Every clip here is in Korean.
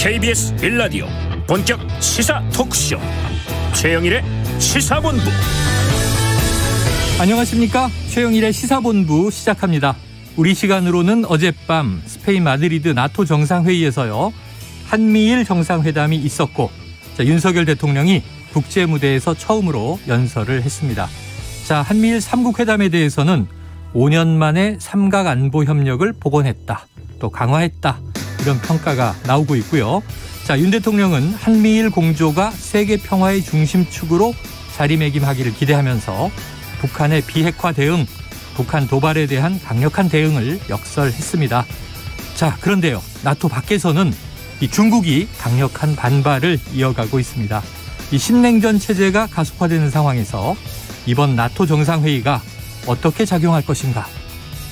KBS 1라디오 본격 시사 토크쇼 최영일의 시사본부. 안녕하십니까. 최영일의 시사본부 시작합니다. 우리 시간으로는 어젯밤 스페인 마드리드 나토 정상회의에서요, 한미일 정상회담이 있었고, 윤석열 대통령이 국제무대에서 처음으로 연설을 했습니다. 한미일 3국 회담에 대해서는 5년 만에 삼각안보협력을 복원했다, 또 강화했다, 이런 평가가 나오고 있고요. 윤 대통령은 한미일 공조가 세계 평화의 중심축으로 자리매김하기를 기대하면서 북한의 비핵화 대응, 북한 도발에 대한 강력한 대응을 역설했습니다. 그런데요, 나토 밖에서는 이 중국이 강력한 반발을 이어가고 있습니다. 이 신냉전 체제가 가속화되는 상황에서 이번 나토 정상회의가 어떻게 작용할 것인가,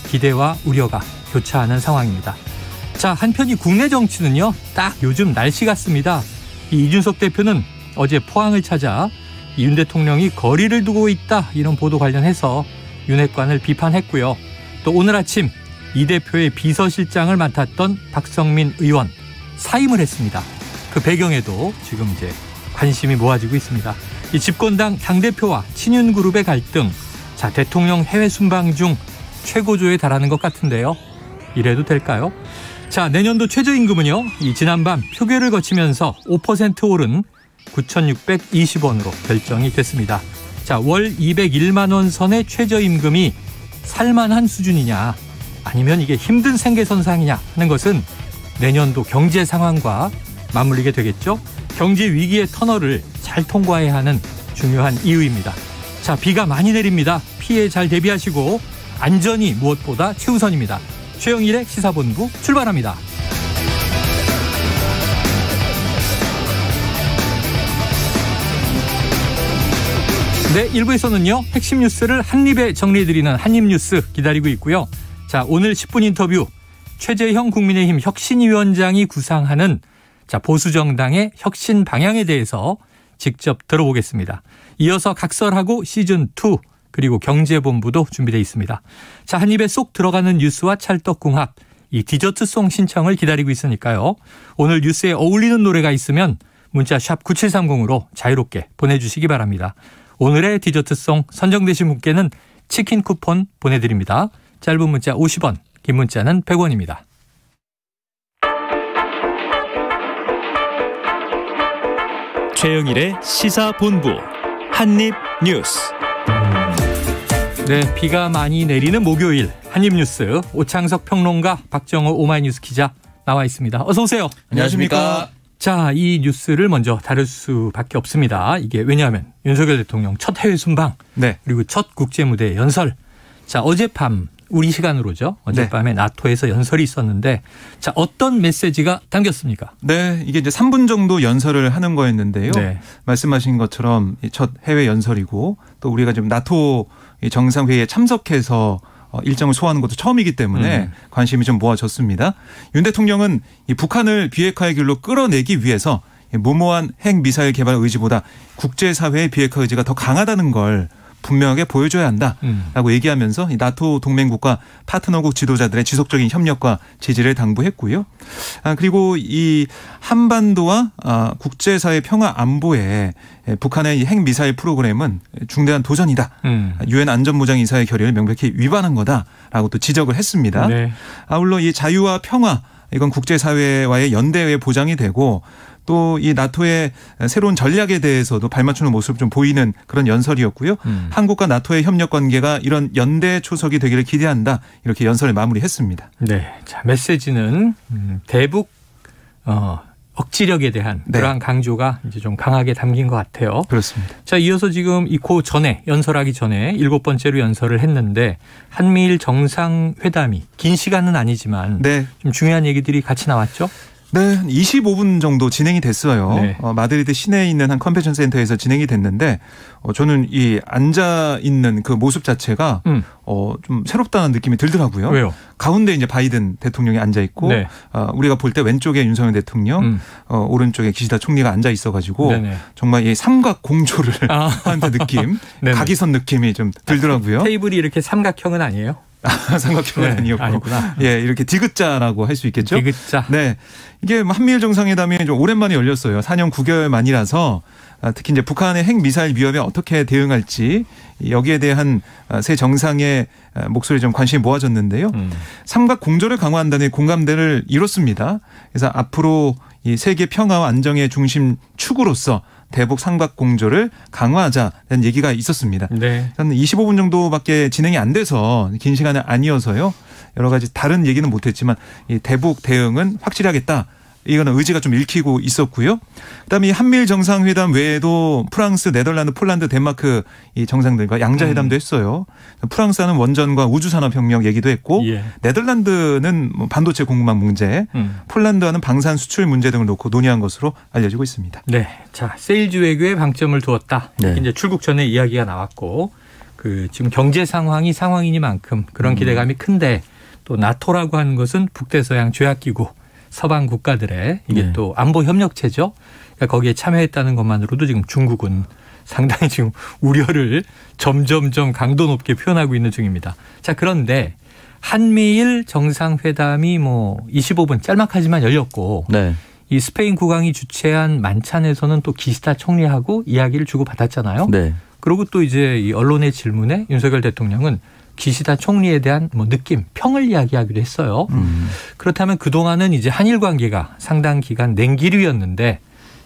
기대와 우려가 교차하는 상황입니다. 한편 이 국내 정치는요, 딱 요즘 날씨 같습니다. 이 이준석 대표는 어제 포항을 찾아 윤 대통령이 거리를 두고 있다, 이런 보도 관련해서 윤핵관을 비판했고요. 또 오늘 아침 이 대표의 비서실장을 맡았던 박성민 의원 사임을 했습니다. 그 배경에도 지금 관심이 모아지고 있습니다. 이 집권당 당대표와 친윤그룹의 갈등, 대통령 해외 순방 중 최고조에 달하는 것 같은데요. 이래도 될까요? 내년도 최저임금은요, 이 지난밤 표결을 거치면서 5% 오른 9,620원으로 결정이 됐습니다. 월 201만 원 선의 최저임금이 살만한 수준이냐, 아니면 이게 힘든 생계선상이냐 하는 것은 내년도 경제 상황과 맞물리게 되겠죠. 경제 위기의 터널을 잘 통과해야 하는 중요한 이유입니다. 비가 많이 내립니다. 피해 잘 대비하시고 안전이 무엇보다 최우선입니다. 최영일의 시사본부 출발합니다. 네, 1부에서는요, 핵심 뉴스를 한입에 정리해드리는 한입뉴스 기다리고 있고요. 오늘 10분 인터뷰, 최재형 국민의힘 혁신위원장이 구상하는 보수정당의 혁신 방향에 대해서 직접 들어보겠습니다. 이어서 각설하고 시즌2, 그리고 경제본부도 준비되어 있습니다. 한입에 쏙 들어가는 뉴스와 찰떡궁합, 이 디저트송 신청을 기다리고 있으니까요. 오늘 뉴스에 어울리는 노래가 있으면 문자 샵 9730으로 자유롭게 보내주시기 바랍니다. 오늘의 디저트송 선정되신 분께는 치킨 쿠폰 보내드립니다. 짧은 문자 50원, 긴 문자는 100원입니다. 최영일의 시사본부 한입뉴스. 네, 비가 많이 내리는 목요일 한입뉴스, 오창석 평론가, 박정호 오마이뉴스 기자 나와 있습니다. 어서 오세요. 안녕하십니까. 이 뉴스를 먼저 다룰 수밖에 없습니다. 이게 왜냐하면 윤석열 대통령 첫 해외 순방, 네, 그리고 첫 국제무대 연설. 어젯밤 우리 시간으로죠. 어젯밤에 나토에서 연설이 있었는데, 어떤 메시지가 담겼습니까? 네, 이게 이제 3분 정도 연설을 하는 거였는데요. 네. 말씀하신 것처럼 첫 해외 연설이고, 또 우리가 지금 나토 정상회의에 참석해서 일정을 소화하는 것도 처음이기 때문에 관심이 좀 모아졌습니다. 윤 대통령은 이 북한을 비핵화의 길로 끌어내기 위해서 무모한 핵미사일 개발 의지보다 국제사회의 비핵화 의지가 더 강하다는 걸 분명하게 보여줘야 한다라고 얘기하면서 이 나토 동맹국과 파트너국 지도자들의 지속적인 협력과 지지를 당부했고요. 그리고 이 한반도와 국제사회 평화 안보에 북한의 핵미사일 프로그램은 중대한 도전이다. 유엔 안전보장이사의 결의를 명백히 위반한 거다라고 또 지적을 했습니다. 네. 아울러 이 자유와 평화, 이건 국제사회와의 연대의 보장이 되고, 또 이 나토의 새로운 전략에 대해서도 발맞추는 모습 좀 보이는 그런 연설이었고요. 한국과 나토의 협력 관계가 이런 연대 초석이 되기를 기대한다, 이렇게 연설을 마무리했습니다. 네, 메시지는 대북 억지력에 대한 그러한 강조가 이제 좀 강하게 담긴 것 같아요. 그렇습니다. 이어서 지금 그 전에 연설하기 전에 7번째로 연설을 했는데, 한미일 정상회담이 긴 시간은 아니지만 좀 중요한 얘기들이 같이 나왔죠. 네, 25분 정도 진행이 됐어요. 네. 마드리드 시내에 있는 한 컨벤션 센터에서 진행이 됐는데, 저는 이 앉아 있는 그 모습 자체가 좀 새롭다는 느낌이 들더라고요. 왜요? 가운데 이제 바이든 대통령이 앉아 있고, 네. 우리가 볼 때 왼쪽에 윤석열 대통령, 오른쪽에 기시다 총리가 앉아 있어가지고 정말 이 삼각 공조를 하는 느낌, 각이선 느낌이 좀 들더라고요. 테이블이 이렇게 삼각형은 아니에요? 삼각형은 네, 아니었고. 아니구나. 예, 이렇게 디귿자라고 할 수 있겠죠. 디귿자. 네. 이게 한미일 정상회담이 좀 오랜만에 열렸어요. 4년 9개월 만이라서 특히 이제 북한의 핵 미사일 위협에 어떻게 대응할지 여기에 대한 세 정상의 목소리 좀 관심이 모아졌는데요. 삼각 공조를 강화한다는 공감대를 이뤘습니다. 그래서 앞으로 이 세계 평화와 안정의 중심 축으로서 대북 삼각 공조를 강화하자는 얘기가 있었습니다. 네. 한 25분 정도밖에 진행이 안 돼서 긴 시간은 아니어서요. 여러 가지 다른 얘기는 못했지만 이 대북 대응은 확실히 하겠다. 이거는 의지가 좀 읽히고 있었고요. 그다음에 이 한미일 정상회담 외에도 프랑스, 네덜란드, 폴란드, 덴마크 이 정상들과 양자회담도 했어요. 프랑스는 원전과 우주산업혁명 얘기도 했고 예. 네덜란드는 반도체 공급망 문제, 폴란드와는 방산 수출 문제 등을 놓고 논의한 것으로 알려지고 있습니다. 네, 자 세일즈 외교에 방점을 두었다. 네. 이제 출국 전에 이야기가 나왔고 그 지금 경제 상황이 상황이니만큼 그런 기대감이 큰데 또 나토라고 하는 것은 북대서양 조약기구. 서방 국가들의 이게 네. 또 안보 협력체죠. 그러니까 거기에 참여했다는 것만으로도 지금 중국은 상당히 지금 우려를 점점점 강도 높게 표현하고 있는 중입니다. 자, 그런데 한미일 정상회담이 뭐 25분 짤막하지만 열렸고 네. 이 스페인 국왕이 주최한 만찬에서는 또 기시다 총리하고 이야기를 주고받았잖아요. 네. 그리고 또 이제 이 언론의 질문에 윤석열 대통령은 기시다 총리에 대한 뭐 느낌, 평을 이야기하기도 했어요. 그렇다면 그동안은 이제 한일 관계가 상당 기간 냉기류였는데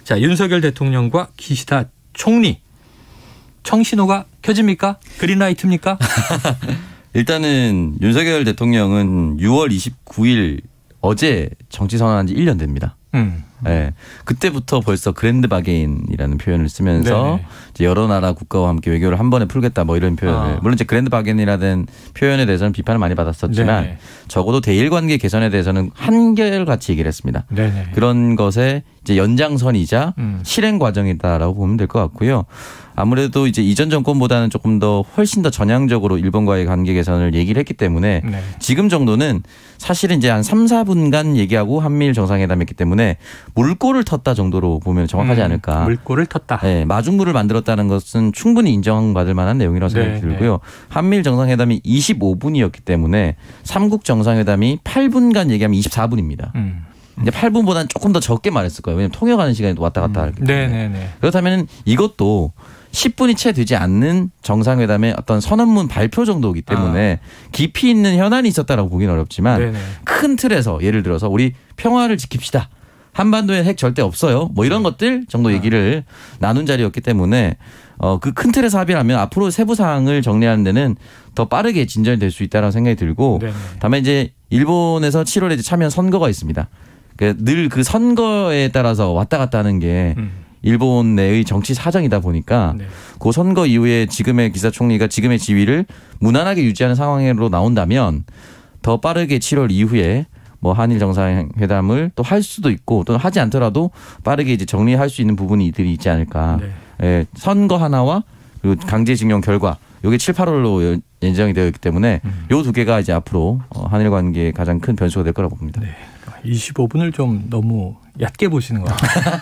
자, 윤석열 대통령과 기시다 총리 청신호가 켜집니까? 그린라이트입니까? 일단은 윤석열 대통령은 6월 29일 어제 정치 선언한 지 1년 됩니다. 네. 그때부터 벌써 그랜드 바게인이라는 표현을 쓰면서 이제 여러 나라 국가와 함께 외교를 한 번에 풀겠다 뭐 이런 표현을 물론 이제 그랜드 바게인이라는 표현에 대해서는 비판을 많이 받았었지만 네네. 적어도 대일 관계 개선에 대해서는 한결같이 얘기를 했습니다. 네네. 그런 것에 이제 연장선이자 실행 과정이다라고 보면 될 것 같고요. 아무래도 이제 이전 정권보다는 조금 더 훨씬 더 전향적으로 일본과의 관계 개선을 얘기를 했기 때문에 네. 지금 정도는 사실은 이제 한 3, 4분간 얘기하고 한미일 정상회담했기 때문에 물꼬를 텄다 정도로 보면 정확하지 않을까. 물꼬를 텄다. 네, 마중물을 만들었다는 것은 충분히 인정받을 만한 내용이라고 생각이 들고요. 한미일 정상회담이 25분이었기 때문에 삼국 정상회담이 8분간 얘기하면 24분입니다. 이제 8분보다는 조금 더 적게 말했을 거예요. 왜냐하면 통역하는 시간이 왔다 갔다 하기 때문에. 네네네. 그렇다면 이것도 10분이 채 되지 않는 정상회담의 어떤 선언문 발표 정도이기 때문에 깊이 있는 현안이 있었다라고 보기는 어렵지만 네네. 큰 틀에서 예를 들어서 우리 평화를 지킵시다. 한반도에 핵 절대 없어요. 뭐 이런 것들 정도 얘기를 나눈 자리였기 때문에 그 큰 틀에서 합의를 하면 앞으로 세부 사항을 정리하는 데는 더 빠르게 진전이 될 수 있다는 생각이 들고 네네. 다만 이제 일본에서 7월에 이제 참여한 선거가 있습니다. 늘 그 선거에 따라서 왔다 갔다 하는 게 일본 내의 정치 사정이다 보니까 네. 그 선거 이후에 지금의 기시다 총리가 지금의 지위를 무난하게 유지하는 상황으로 나온다면 더 빠르게 7월 이후에 뭐 한일 정상회담을 또 할 수도 있고 또 하지 않더라도 빠르게 이제 정리할 수 있는 부분이들이 있지 않을까. 네. 예, 선거 하나와 그리고 강제징용 결과 이게 7, 8월로 예정이 되어 있기 때문에 요 두 개가 이제 앞으로 한일 관계의 가장 큰 변수가 될 거라고 봅니다. 네. 25분을 좀 너무 얕게 보시는 것 같아요.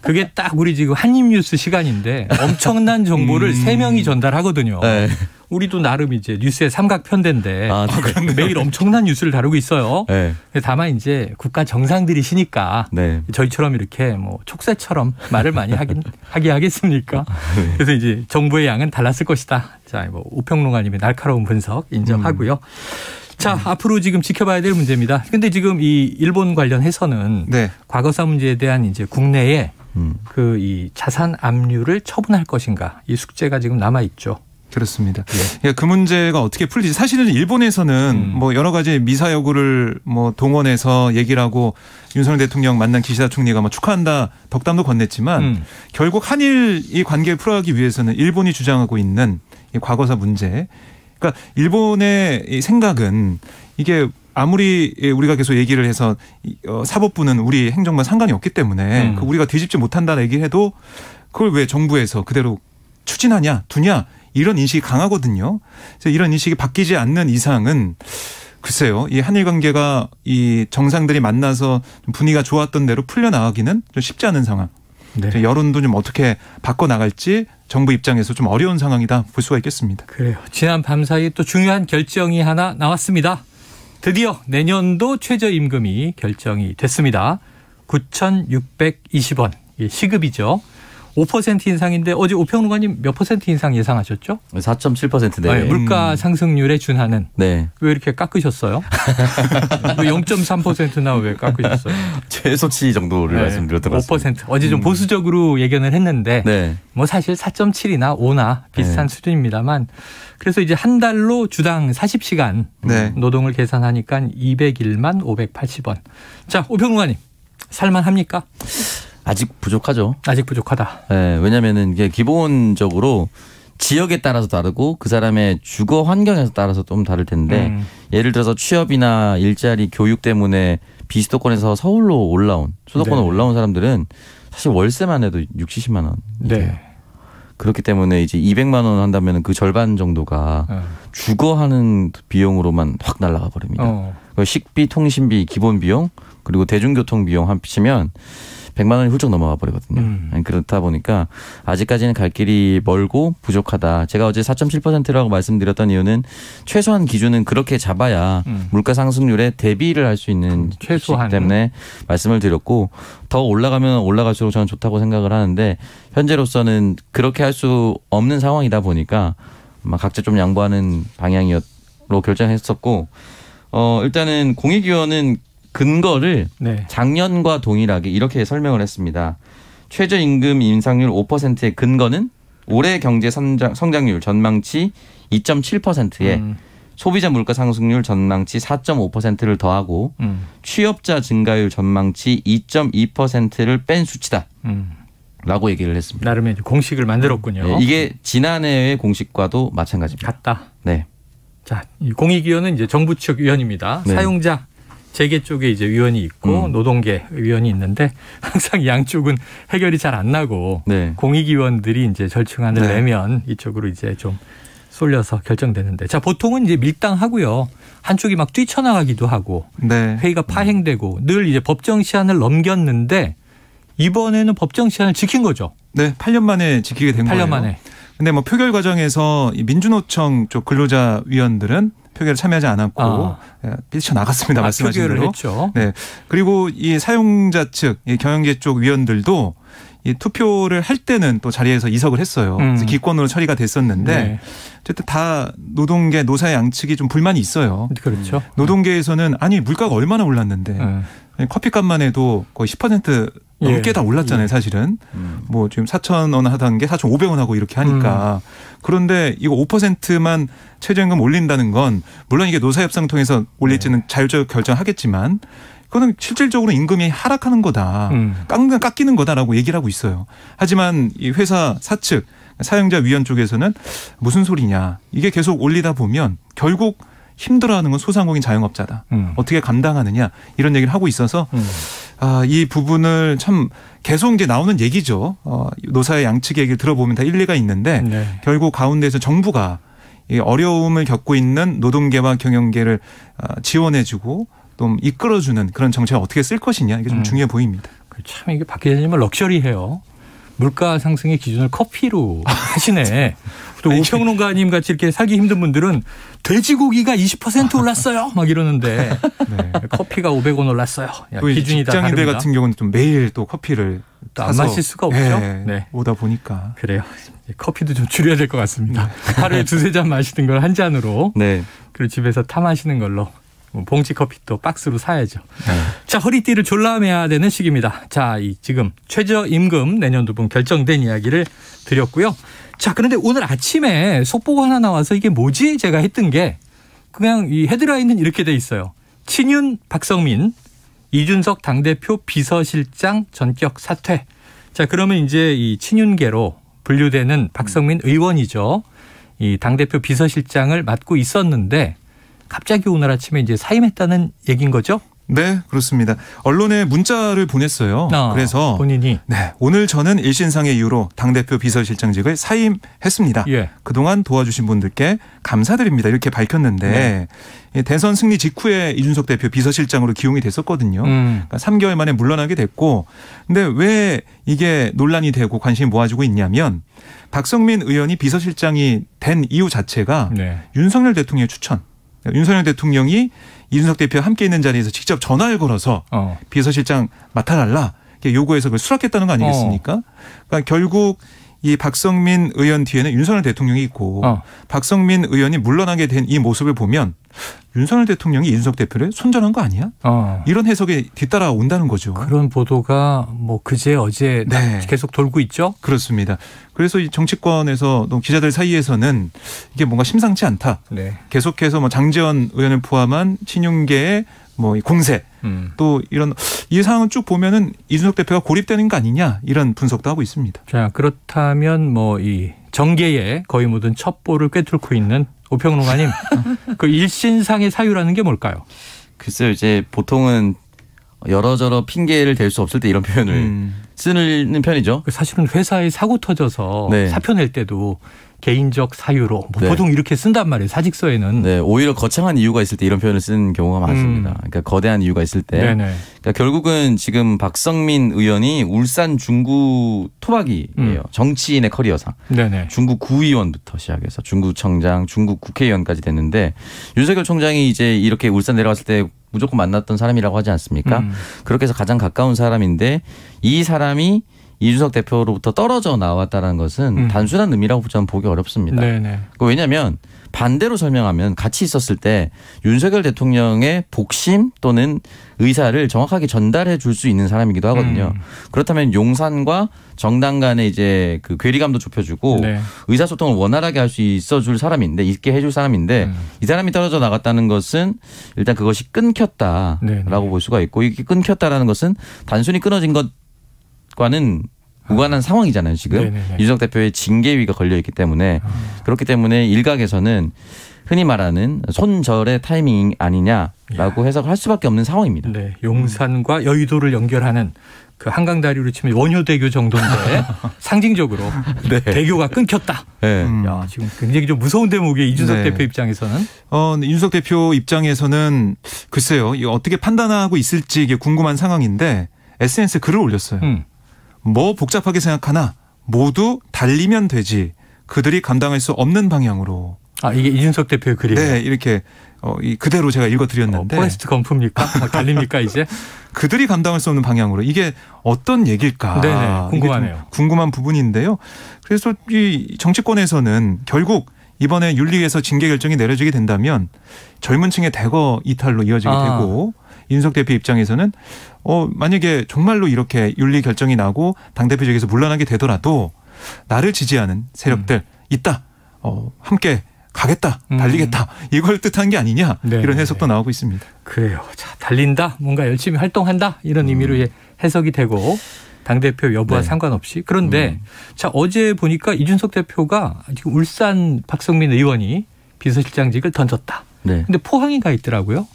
그게 딱 우리 지금 한입뉴스 시간인데 엄청난 정보를 3명이 전달하거든요. 네. 우리도 나름 이제 뉴스의 삼각편대인데 네. 매일 엄청난 뉴스를 다루고 있어요. 네. 다만 이제 국가 정상들이시니까 네. 저희처럼 이렇게 뭐 촉새처럼 말을 많이 하게 하겠습니까? 네. 그래서 이제 정보의 양은 달랐을 것이다. 자, 뭐 오평론가님의 날카로운 분석 인정하고요. 자, 앞으로 지금 지켜봐야 될 문제입니다. 근데 지금 이 일본 관련해서는 네. 과거사 문제에 대한 이제 국내에 그 이 자산 압류를 처분할 것인가 이 숙제가 지금 남아 있죠. 그렇습니다. 예. 그 문제가 어떻게 풀리지? 사실은 일본에서는 뭐 여러 가지 미사여구를 뭐 동원해서 얘기를 하고 윤석열 대통령 만난 기시다 총리가 뭐 축하한다 덕담도 건넸지만 결국 한일 이 관계를 풀어가기 위해서는 일본이 주장하고 있는 이 과거사 문제. 그러니까 일본의 이 생각은 이게 아무리 우리가 계속 얘기를 해서 사법부는 우리 행정과 상관이 없기 때문에 우리가 뒤집지 못한다는 얘기를 해도 그걸 왜 정부에서 그대로 추진하냐 두냐 이런 인식이 강하거든요. 그래서 이런 인식이 바뀌지 않는 이상은 글쎄요. 이 한일 관계가 이 정상들이 만나서 분위기가 좋았던 대로 풀려나가기는 좀 쉽지 않은 상황. 네. 여론도 좀 어떻게 바꿔나갈지 정부 입장에서 좀 어려운 상황이다 볼 수가 있겠습니다. 그래요. 지난 밤 사이에 또 중요한 결정이 하나 나왔습니다. 드디어 내년도 최저임금이 결정이 됐습니다. 9,620원 시급이죠. 5% 인상인데 어제 오평론가님 몇 퍼센트 인상 예상하셨죠? 4.7%네. 네, 물가 상승률에 준하는. 네. 왜 이렇게 깎으셨어요? 0.3%나 왜 깎으셨어요? 최소치 정도를 네, 말씀드렸던 것 같습니다. 5%. 어제 좀 보수적으로 예견을 했는데 네. 뭐 사실 4.7이나 5나 비슷한 네. 수준입니다만 그래서 이제 한 달로 주당 40시간 네. 노동을 계산하니까 201만 580원. 자, 오평론가님 살만합니까? 아직 부족하죠. 아직 부족하다. 네, 왜냐하면 이게 기본적으로 지역에 따라서 다르고 그 사람의 주거 환경에 따라서 좀 다를 텐데 예를 들어서 취업이나 일자리, 교육 때문에 비수도권에서 서울로 올라온 수도권으로 네. 올라온 사람들은 사실 월세만 해도 60, 70만 원. 네. 그렇기 때문에 이제 200만 원 한다면 그 절반 정도가 주거하는 비용으로만 확 날아가 버립니다. 식비, 통신비, 기본 비용 그리고 대중교통 비용 합치면 100만 원이 훌쩍 넘어가 버리거든요. 그렇다 보니까 아직까지는 갈 길이 멀고 부족하다. 제가 어제 4.7%라고 말씀드렸던 이유는 최소한 기준은 그렇게 잡아야 물가 상승률에 대비를 할 수 있는 최소한 때문에 말씀을 드렸고 더 올라가면 올라갈수록 저는 좋다고 생각을 하는데 현재로서는 그렇게 할 수 없는 상황이다 보니까 각자 좀 양보하는 방향으로 결정했었고 일단은 공익위원은 근거를 네. 작년과 동일하게 이렇게 설명을 했습니다. 최저임금 인상률 5%의 근거는 올해 경제 성장률 전망치 2.7%에 소비자 물가 상승률 전망치 4.5%를 더하고 취업자 증가율 전망치 2.2%를 뺀 수치다. 라고 얘기를 했습니다. 나름의 공식을 만들었군요. 네, 이게 지난해의 공식과도 마찬가지입니다. 같다. 네. 자, 이 공익위원은 이제 정부 측 위원입니다. 네. 사용자 재계 쪽에 이제 위원이 있고 노동계 위원이 있는데 항상 양쪽은 해결이 잘 안 나고 네. 공익위원들이 이제 절충안을 네. 내면 이쪽으로 이제 좀 쏠려서 결정되는데 자 보통은 이제 밀당하고요 한쪽이 막 뛰쳐나가기도 하고 네. 회의가 파행되고 늘 이제 법정 시한을 넘겼는데 이번에는 법정 시한을 지킨 거죠. 네, 8년 만에 지키게 된 8년 거예요. 만에. 근데 뭐 표결 과정에서 이 민주노총 쪽 근로자 위원들은 표결에 참여하지 않았고 뛰쳐나갔습니다. 말씀하신 표결을 대로. 했죠. 네. 그리고 이 사용자 측, 이 경영계 쪽 위원들도 이 투표를 할 때는 또 자리에서 이석을 했어요. 그래서 기권으로 처리가 됐었는데 네. 어쨌든 다 노동계 노사 양측이 좀 불만이 있어요. 그렇죠. 노동계에서는 아니 물가가 얼마나 올랐는데 커피값만 해도 거의 10% 넘게 다 올랐잖아요, 사실은. 뭐 지금 4,000원 하던 게 4,500원 하고 이렇게 하니까. 그런데 이거 5%만 최저임금 올린다는 건 물론 이게 노사협상 통해서 올릴지는 자율적으로 결정하겠지만 그거는 실질적으로 임금이 하락하는 거다. 깎이는 거다라고 얘기를 하고 있어요. 하지만 이 회사 사측 사용자 위원 쪽에서는 무슨 소리냐. 이게 계속 올리다 보면 결국 힘들어하는 건 소상공인 자영업자다. 어떻게 감당하느냐 이런 얘기를 하고 있어서 이 부분을 참 계속 이제 나오는 얘기죠. 노사의 양측의 얘기를 들어보면 다 일리가 있는데 결국 가운데에서 정부가 이 어려움을 겪고 있는 노동계와 경영계를 지원해주고 또 이끌어주는 그런 정책을 어떻게 쓸 것이냐 이게 좀 중요해 보입니다. 참 이게 박 기자님은 럭셔리해요. 물가 상승의 기준을 커피로 하시네. 또 오평론가님 같이 이렇게 살기 힘든 분들은 돼지고기가 20% 올랐어요. 막 이러는데 네. 커피가 500원 올랐어요. 야, 기준이 다 다릅니다. 직장인들 같은 경우는 좀 매일 또 커피를 또 안 마실 수가 없죠. 네. 오다 보니까. 그래요. 커피도 좀 줄여야 될 것 같습니다. 하루에 2-3잔 마시는 걸 한 잔으로 네. 그리고 집에서 타 마시는 걸로 봉지 커피 또 박스로 사야죠. 자, 허리띠를 졸라매야 되는 시기입니다. 자, 지금 최저임금 내년도분 결정된 이야기를 드렸고요. 자, 그런데 오늘 아침에 속보가 하나 나와서 이게 뭐지? 제가 했던 게 그냥 이 헤드라인은 이렇게 돼 있어요. 친윤 박성민, 이준석 당대표 비서실장 전격 사퇴. 자, 그러면 이제 이 친윤계로 분류되는 박성민 의원이죠. 이 당대표 비서실장을 맡고 있었는데 갑자기 오늘 아침에 이제 사임했다는 얘기인 거죠? 네, 그렇습니다. 언론에 문자를 보냈어요. 그래서 본인이 오늘 저는 일신상의 이유로 당대표 비서실장직을 사임했습니다. 그동안 도와주신 분들께 감사드립니다. 이렇게 밝혔는데 대선 승리 직후에 이준석 대표 비서실장으로 기용이 됐었거든요. 그러니까 3개월 만에 물러나게 됐고, 근데 왜 이게 논란이 되고 관심이 모아지고 있냐면 박성민 의원이 비서실장이 된 이유 자체가 네. 윤석열 대통령의 추천. 윤석열 대통령이 이준석 대표와 함께 있는 자리에서 직접 전화를 걸어서 비서실장 맡아달라 요구해서 그걸 수락했다는 거 아니겠습니까? 그러니까 결국 이 박성민 의원 뒤에는 윤석열 대통령이 있고 박성민 의원이 물러나게 된 이 모습을 보면 윤석열 대통령이 이준석 대표를 손절한 거 아니야? 이런 해석이 뒤따라온다는 거죠. 그런 보도가 뭐 그제 어제 네. 계속 돌고 있죠? 그렇습니다. 그래서 이 정치권에서 기자들 사이에서는 이게 뭔가 심상치 않다. 네. 계속해서 뭐 장제원 의원을 포함한 친윤계의 뭐 공세 또 이런 이 상황을 쭉 보면은 이준석 대표가 고립되는 거 아니냐 이런 분석도 하고 있습니다. 자, 그렇다면 뭐 이 정계에 거의 모든 첩보를 꿰뚫고 있는 오평론가님, 그 일신상의 사유라는 게 뭘까요? 글쎄요, 이제 보통은 여러저러 핑계를 댈 수 없을 때 이런 표현을 쓰는 편이죠. 사실은 회사에 사고 터져서 네. 사표 낼 때도 개인적 사유로 뭐 네. 보통 이렇게 쓴단 말이에요. 사직서에는. 네, 오히려 거창한 이유가 있을 때 이런 표현을 쓰는 경우가 많습니다. 그러니까 거대한 이유가 있을 때. 네네. 그러니까 결국은 지금 박성민 의원이 울산 중구 토박이예요. 정치인의 커리어상. 네네. 중구 구의원부터 시작해서 중구청장, 중구 국회의원까지 됐는데 윤석열 총장이 이제 이렇게 울산 내려갔을 때 무조건 만났던 사람이라고 하지 않습니까? 그렇게 해서 가장 가까운 사람인데 이 사람이 이준석 대표로부터 떨어져 나왔다는 것은 단순한 의미라고 저는 보기 어렵습니다. 네네. 왜냐하면 반대로 설명하면 같이 있었을 때 윤석열 대통령의 복심 또는 의사를 정확하게 전달해 줄 수 있는 사람이기도 하거든요. 그렇다면 용산과 정당 간의 이제 그 괴리감도 좁혀주고 네. 의사소통을 원활하게 할 수 있어 줄 사람인데 있게 해줄 사람인데 이 사람이 떨어져 나갔다는 것은 일단 그것이 끊겼다라고 네네. 볼 수가 있고 이게 끊겼다라는 것은 단순히 끊어진 것과는 무관한 상황이잖아요. 지금 네네네. 이준석 대표의 징계위가 걸려있기 때문에 그렇기 때문에 일각에서는 흔히 말하는 손절의 타이밍 아니냐라고 해석할 수밖에 없는 상황입니다. 네, 용산과 여의도를 연결하는 그 한강다리로 치면 원효대교 정도인데 상징적으로 네. 대교가 끊겼다. 네. 야, 지금 굉장히 좀 무서운 대목이에요. 이준석 네. 대표 입장에서는. 이준석 대표 입장에서는 글쎄요. 이거 어떻게 판단하고 있을지 이게 궁금한 상황인데 SNS에 글을 올렸어요. 뭐 복잡하게 생각하나 모두 달리면 되지. 그들이 감당할 수 없는 방향으로. 아, 이게 이준석 대표의 글이에요? 네. 이렇게 그대로 제가 읽어드렸는데. 포레스트 검프입니까? 달립니까 이제? 그들이 감당할 수 없는 방향으로. 이게 어떤 얘기일까. 네네. 궁금하네요. 궁금한 부분인데요. 그래서 이 정치권에서는 결국 이번에 윤리위에서 징계 결정이 내려지게 된다면 젊은 층의 대거 이탈로 이어지게 되고 이준석 대표 입장에서는 만약에 정말로 이렇게 윤리 결정이 나고 당대표직에서 물러나게 되더라도 나를 지지하는 세력들 있다. 함께 가겠다. 달리겠다. 이걸 뜻한 게 아니냐. 네네. 이런 해석도 나오고 있습니다. 그래요. 자, 달린다. 뭔가 열심히 활동한다. 이런 의미로 해석이 되고 당대표 여부와 네. 상관없이. 그런데 자, 어제 보니까 이준석 대표가 지금 울산 박성민 의원이 비서실장직을 던졌다. 네. 근데 포항에 가 있더라고요.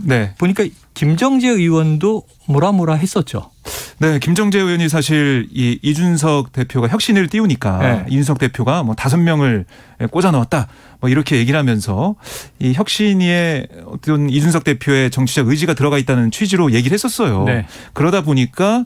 네. 보니까 김정재 의원도 뭐라 했었죠. 네, 김정재 의원이 사실 이준석 대표가 혁신을 띄우니까 네. 이준석 대표가 뭐 5명을 꽂아 넣었다. 뭐 이렇게 얘기를 하면서 이 혁신위에 어떤 이준석 대표의 정치적 의지가 들어가 있다는 취지로 얘기를 했었어요. 네. 그러다 보니까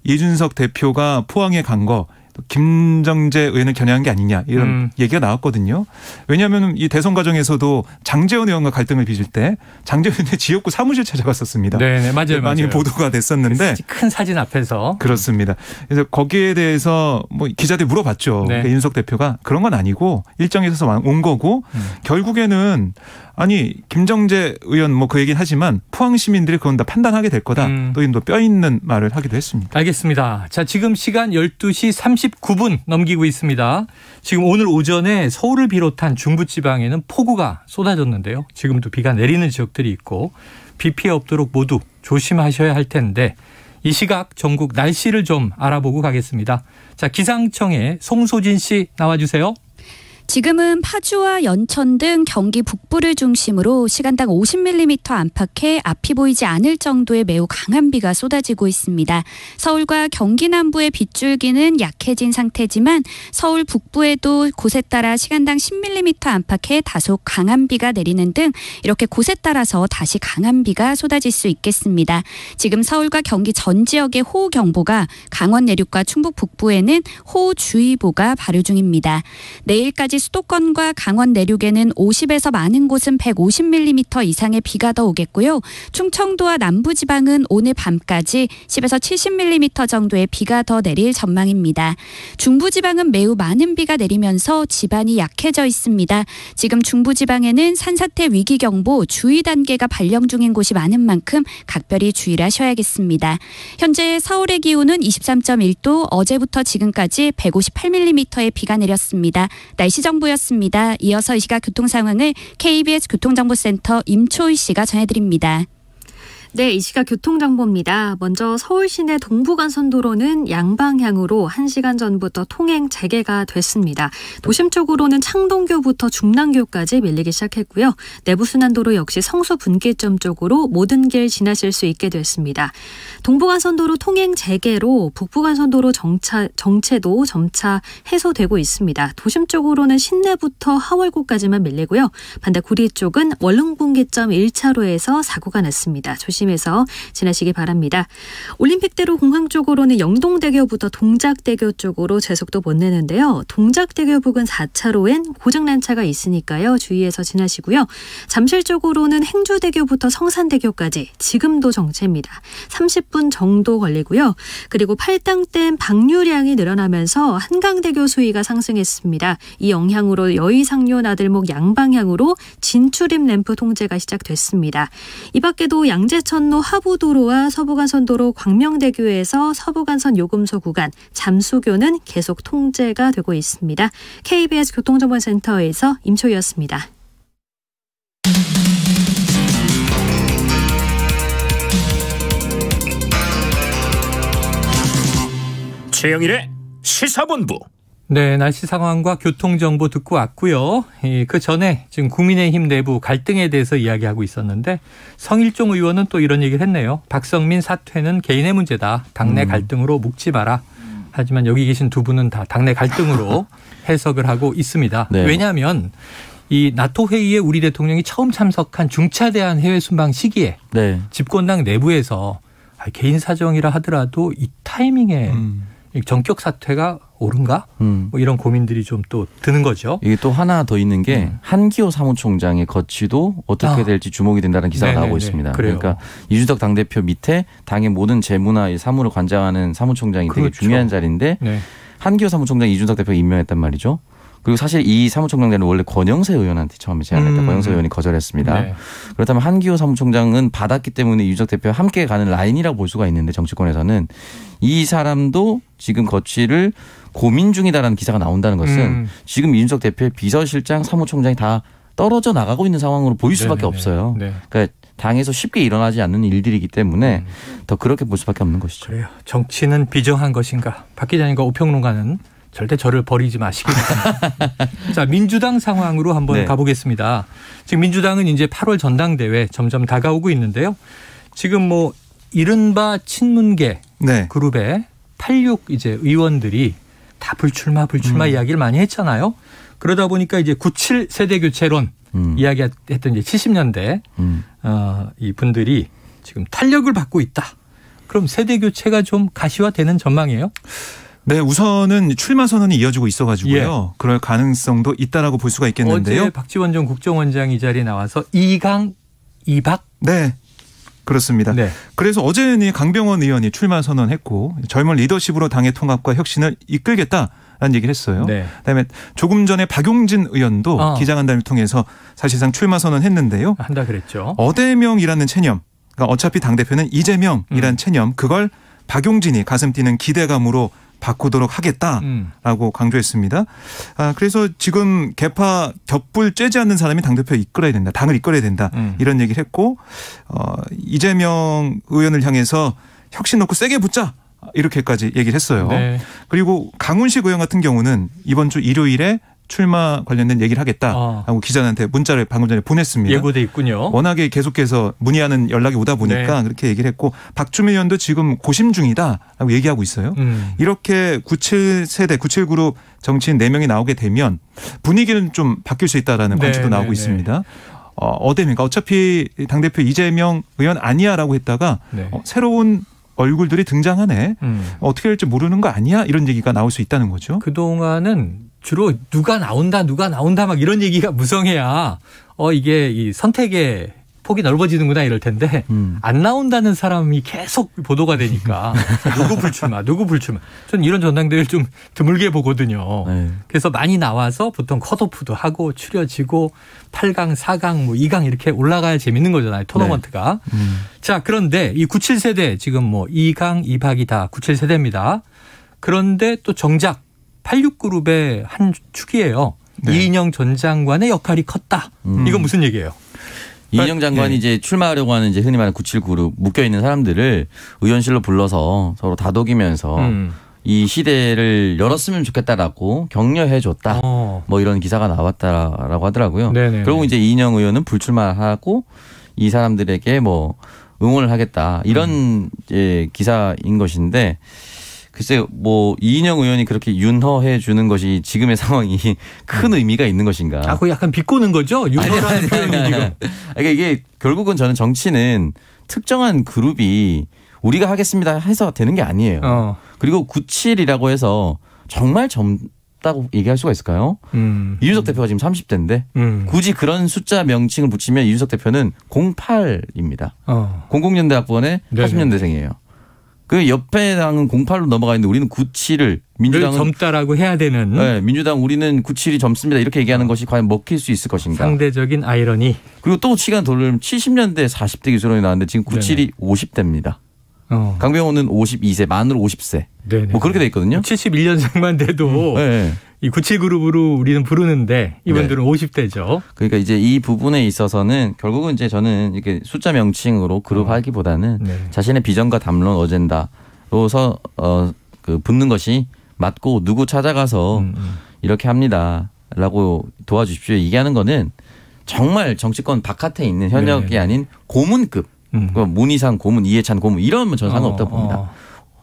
이준석 대표가 포항에 간 거 김정재 의원을 겨냥한 게 아니냐 이런 얘기가 나왔거든요. 왜냐하면 이 대선 과정에서도 장제원 의원과 갈등을 빚을 때 장제원 의원의 지역구 사무실 찾아갔었습니다. 네, 맞아요. 많이 보도가 됐었는데 큰 사진 앞에서 그렇습니다. 그래서 거기에 대해서 뭐 기자들이 물어봤죠. 네. 그러니까 이준석 대표가 그런 건 아니고 일정에 있어서 온 거고 결국에는 아니 김정재 의원 뭐 그 얘기는 하지만 포항 시민들이 그건 다 판단하게 될 거다. 또 뼈 있는 말을 하기도 했습니다. 알겠습니다. 자, 지금 시간 12시 39분 넘기고 있습니다. 지금 오늘 오전에 서울을 비롯한 중부지방에는 폭우가 쏟아졌는데요. 지금도 비가 내리는 지역들이 있고 비 피해 없도록 모두 조심하셔야 할 텐데 이 시각 전국 날씨를 좀 알아보고 가겠습니다. 자, 기상청에 송소진 씨 나와주세요. 지금은 파주와 연천 등 경기 북부를 중심으로 시간당 50mm 안팎의 앞이 보이지 않을 정도의 매우 강한 비가 쏟아지고 있습니다. 서울과 경기 남부의 빗줄기는 약해진 상태지만 서울 북부에도 곳에 따라 시간당 10mm 안팎의 다소 강한 비가 내리는 등 이렇게 곳에 따라서 다시 강한 비가 쏟아질 수 있겠습니다. 지금 서울과 경기 전 지역의 호우경보가, 강원 내륙과 충북 북부에는 호우주의보가 발효 중입니다. 내일까지 수도권과 강원 내륙에는 50에서 많은 곳은 150mm 이상의 비가 더 오겠고요. 충청도와 남부지방은 오늘 밤까지 10에서 70mm 정도의 비가 더 내릴 전망입니다. 중부지방은 매우 많은 비가 내리면서 지반이 약해져 있습니다. 지금 중부지방에는 산사태 위기경보 주의 단계가 발령 중인 곳이 많은 만큼 각별히 주의를 하셔야겠습니다. 현재 서울의 기온은 23.1도, 어제부터 지금까지 158mm의 비가 내렸습니다. 날씨 정보였습니다. 이어서 이 시각 교통 상황을 KBS 교통정보센터 임초희 씨가 전해드립니다. 네, 이 시각 교통정보입니다. 먼저 서울 시내 동부간선도로는 양방향으로 1시간 전부터 통행 재개가 됐습니다. 도심 쪽으로는 창동교부터 중랑교까지 밀리기 시작했고요. 내부순환도로 역시 성수 분기점 쪽으로 모든 길 지나실 수 있게 됐습니다. 동부간선도로 통행 재개로 북부간선도로 정체도 점차 해소되고 있습니다. 도심 쪽으로는 신내부터 하월고까지만 밀리고요. 반대 구리 쪽은 월릉분기점 1차로에서 사고가 났습니다. 조심해서 지나시기 바랍니다. 올림픽대로 공항 쪽으로는 영동대교부터 동작대교 쪽으로 제속도 못 내는데요. 동작대교 부근 4차로엔 고장난 차가 있으니까요. 주의해서 지나시고요. 잠실 쪽으로는 행주대교부터 성산대교까지 지금도 정체입니다. 30분 정도 걸리고요. 그리고 팔당댐 방류량이 늘어나면서 한강대교 수위가 상승했습니다. 이 영향으로 여의상료 나들목 양방향으로 진출입 램프 통제가 시작됐습니다. 이 밖에도 양재천로 하부도로와 서부간선도로 광명대교에서 서부간선 요금소 구간 잠수교는 계속 통제가 되고 있습니다. KBS 교통정보센터에서 임초희였습니다. 최영일의 시사본부. 네, 날씨 상황과 교통정보 듣고 왔고요. 그 전에 지금 국민의힘 내부 갈등에 대해서 이야기하고 있었는데 성일종 의원은 또 이런 얘기를 했네요. 박성민 사퇴는 개인의 문제다. 당내 갈등으로 묵지 마라. 하지만 여기 계신 두 분은 다 당내 갈등으로 해석을 하고 있습니다. 네. 왜냐하면 이 나토 회의에 우리 대통령이 처음 참석한 중차대한 해외 순방 시기에 네. 집권당 내부에서 개인 사정이라 하더라도 이 타이밍에 전격 사퇴가 옳은가? 뭐 이런 고민들이 좀 또 드는 거죠. 이게 또 하나 더 있는 게 한기호 사무총장의 거취도 어떻게 될지 주목이 된다는 기사가 나오고 있습니다. 그래요. 그러니까 이준석 당대표 밑에 당의 모든 재무나 사무를 관장하는 사무총장이 그렇죠. 되게 중요한 자리인데 네. 한기호 사무총장이 이준석 대표가 임명했단 말이죠. 그리고 사실 이 사무총장대는 원래 권영세 의원한테 처음에 제안했다. 권영세 의원이 거절했습니다. 네. 그렇다면 한기호 사무총장은 받았기 때문에 이준석 대표와 함께 가는 라인이라고 볼 수가 있는데 정치권에서는 이 사람도 지금 거취를 고민 중이다라는 기사가 나온다는 것은 지금 이준석 대표의 비서실장 사무총장이 다 떨어져 나가고 있는 상황으로 보일 수밖에 없어요. 네. 그러니까 당에서 쉽게 일어나지 않는 일들이기 때문에 더 그렇게 볼 수밖에 없는 것이죠. 그래요. 정치는 비정한 것인가. 박 기자님과 오평론가는 절대 저를 버리지 마시기 바랍니다. 자, 민주당 상황으로 한번 네. 가보겠습니다. 지금 민주당은 이제 8월 전당대회 점점 다가오고 있는데요. 지금 뭐 이른바 친문계 네. 그룹의 86 이제 의원들이 다 불출마 이야기를 많이 했잖아요. 그러다 보니까 이제 97 세대 교체론 이야기했던 이제 70년대 이 분들이 지금 탄력을 받고 있다. 그럼 세대 교체가 좀 가시화되는 전망이에요? 네, 우선은 출마 선언이 이어지고 있어가지고요. 예. 그럴 가능성도 있다라고 볼 수가 있겠는데요. 어제 박지원 전 국정원장 이 자리에 나와서 이강, 이박. 네, 그렇습니다. 네. 그래서 어제는 강병원 의원이 출마 선언했고 젊은 리더십으로 당의 통합과 혁신을 이끌겠다라는 얘기를 했어요. 네. 그다음에 조금 전에 박용진 의원도 기자간담회를 통해서 사실상 출마 선언했는데요. 한다 그랬죠. 어대명이라는 체념. 그러니까 어차피 당대표는 이재명이라는 체념. 그걸 박용진이 가슴 뛰는 기대감으로 바꾸도록 하겠다라고 강조했습니다. 그래서 지금 개파 겹불 쬐지 않는 사람이 당대표 이끌어야 된다. 당을 이끌어야 된다. 이런 얘기를 했고 이재명 의원을 향해서 혁신 놓고 세게 붙자. 이렇게까지 얘기를 했어요. 네. 그리고 강훈식 의원 같은 경우는 이번 주 일요일에 출마 관련된 얘기를 하겠다 하고 기자한테 문자를 방금 전에 보냈습니다. 예고돼 있군요. 워낙에 계속해서 문의하는 연락이 오다 보니까 그렇게 얘기를 했고 박주민 의원도 지금 고심 중이다라고 얘기하고 있어요. 이렇게 97세대 97그룹 정치인 4명이 나오게 되면 분위기는 좀 바뀔 수 있다라는 관측도 나오고 있습니다. 어땠습니까? 어차피 당대표 이재명 의원 아니야라고 했다가 새로운 얼굴들이 등장하네. 어떻게 될지 모르는 거 아니야? 이런 얘기가 나올 수 있다는 거죠. 그동안은 주로 누가 나온다 막 이런 얘기가 무성해야 이게 이 선택의 폭이 넓어지는구나 이럴 텐데 안 나온다는 사람이 계속 보도가 되니까 누구 불출마. 저는 이런 전당대회를 좀 드물게 보거든요. 그래서 많이 나와서 보통 컷오프도 하고 추려지고 8강, 4강, 2강 이렇게 올라가야 재밌는 거잖아요. 토너먼트가. 자, 그런데 이 97세대 지금 2강, 2박이 다 97세대입니다. 그런데 또 정작 86그룹의 한 축이에요. 이인영 전 장관의 역할이 컸다. 이건 무슨 얘기예요? 이인영 장관이 이제 출마하려고 하는 이제 흔히 말하는 97그룹 묶여 있는 사람들을 의원실로 불러서 서로 다독이면서 이 시대를 열었으면 좋겠다라고 격려해 줬다. 뭐 이런 기사가 나왔다라고 하더라고요. 네네네. 그리고 이제 이인영 의원은 불출마하고 이 사람들에게 뭐 응원을 하겠다. 이런 이제 기사인 것인데 글쎄요, 뭐 이인영 의원이 그렇게 윤허해 주는 것이 지금의 상황이 큰 의미가 있는 것인가? 그거 약간 비꼬는 거죠? 윤허라는 표현이 지금. 그러니까 이게 결국은 저는 정치는 특정한 그룹이 우리가 하겠습니다 해서 되는 게 아니에요. 그리고 97이라고 해서 정말 젊다고 얘기할 수가 있을까요? 이준석 대표가 지금 30대인데 굳이 그런 숫자 명칭을 붙이면 이준석 대표는 08입니다. 00년대 학번에 80년대생이에요. 그 옆에 당은 08로 넘어가 있는데 우리는 97을 민주당은 젊다라고 해야 되는. 네, 민주당 우리는 97이 젊습니다. 이렇게 얘기하는 것이 과연 먹힐 수 있을 것인가. 상대적인 아이러니. 그리고 또 시간 돌리면 70년대 40대 기술원이 나왔는데 지금 97이 50대입니다. 강병호는 52세, 만으로 50세. 네네. 뭐 그렇게 돼 있거든요. 71년생만 돼도 이 97그룹으로 우리는 부르는데 이분들은 50대죠. 그러니까 이제 이 부분에 있어서는 결국은 이제 저는 이렇게 숫자 명칭으로 그룹하기보다는 자신의 비전과 담론 어젠다로서 그 붙는 것이 맞고 누구 찾아가서 이렇게 합니다라고 도와주십시오. 얘기하는 거는 정말 정치권 바깥에 있는 현역이 아닌 고문급. 문희상 고문, 이해찬 고문 이러면 저는 상관없다고 봅니다.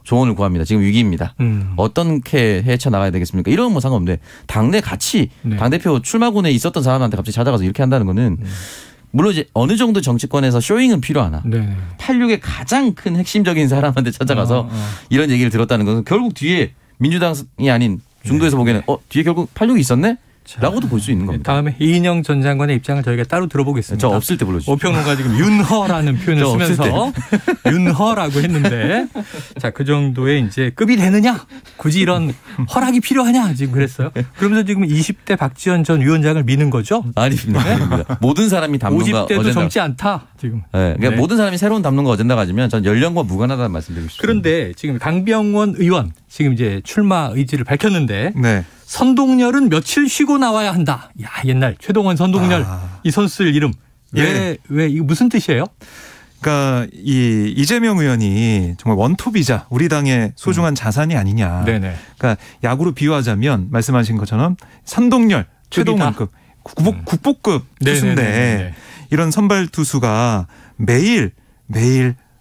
조언을 구합니다. 지금 위기입니다. 어떻게 헤쳐나가야 되겠습니까? 이러면 뭐 상관없는데 당내 같이 당대표 출마군에 있었던 사람한테 갑자기 찾아가서 이렇게 한다는 거는 물론 이제 어느 정도 정치권에서 쇼잉은 필요하나 86의 가장 큰 핵심적인 사람한테 찾아가서 이런 얘기를 들었다는 것은 결국 뒤에 민주당이 아닌 중도에서 보기에는 뒤에 결국 86이 있었네? 라고도 볼 수 있는 겁니다. 다음에 이인영 전 장관의 입장을 저희가 따로 들어보겠습니다. 저 없을 때 불러주시죠. 오평론가 지금 윤허라는 표현을 쓰면서 윤허라고 했는데 자, 그 정도의 이제 급이 되느냐? 굳이 이런 허락이 필요하냐? 지금 그랬어요. 그러면서 지금 20대 박지원 전 위원장을 미는 거죠? 아닙니다. 아닙니다. 모든 사람이 담론과 50대도 어젠다. 젊지 않다. 지금. 네, 그러니까 모든 사람이 새로운 담론과 어젠다 가지면 전 연령과 무관하다는 말씀드리고 싶습니다. 그런데 지금 강병원 의원 지금 이제 출마 의지를 밝혔는데 선동열은 며칠 쉬고 나와야 한다. 야, 옛날 최동원 선동열 이 선수들 이름. 왜 이거 무슨 뜻이에요? 그러니까 이 이재명 의원이 정말 원톱이자 우리 당의 소중한 자산이 아니냐. 그러니까 야구로 비유하자면 말씀하신 것처럼 선동열, 최동원급, 국보급 투수인데 이런 선발 투수가 매일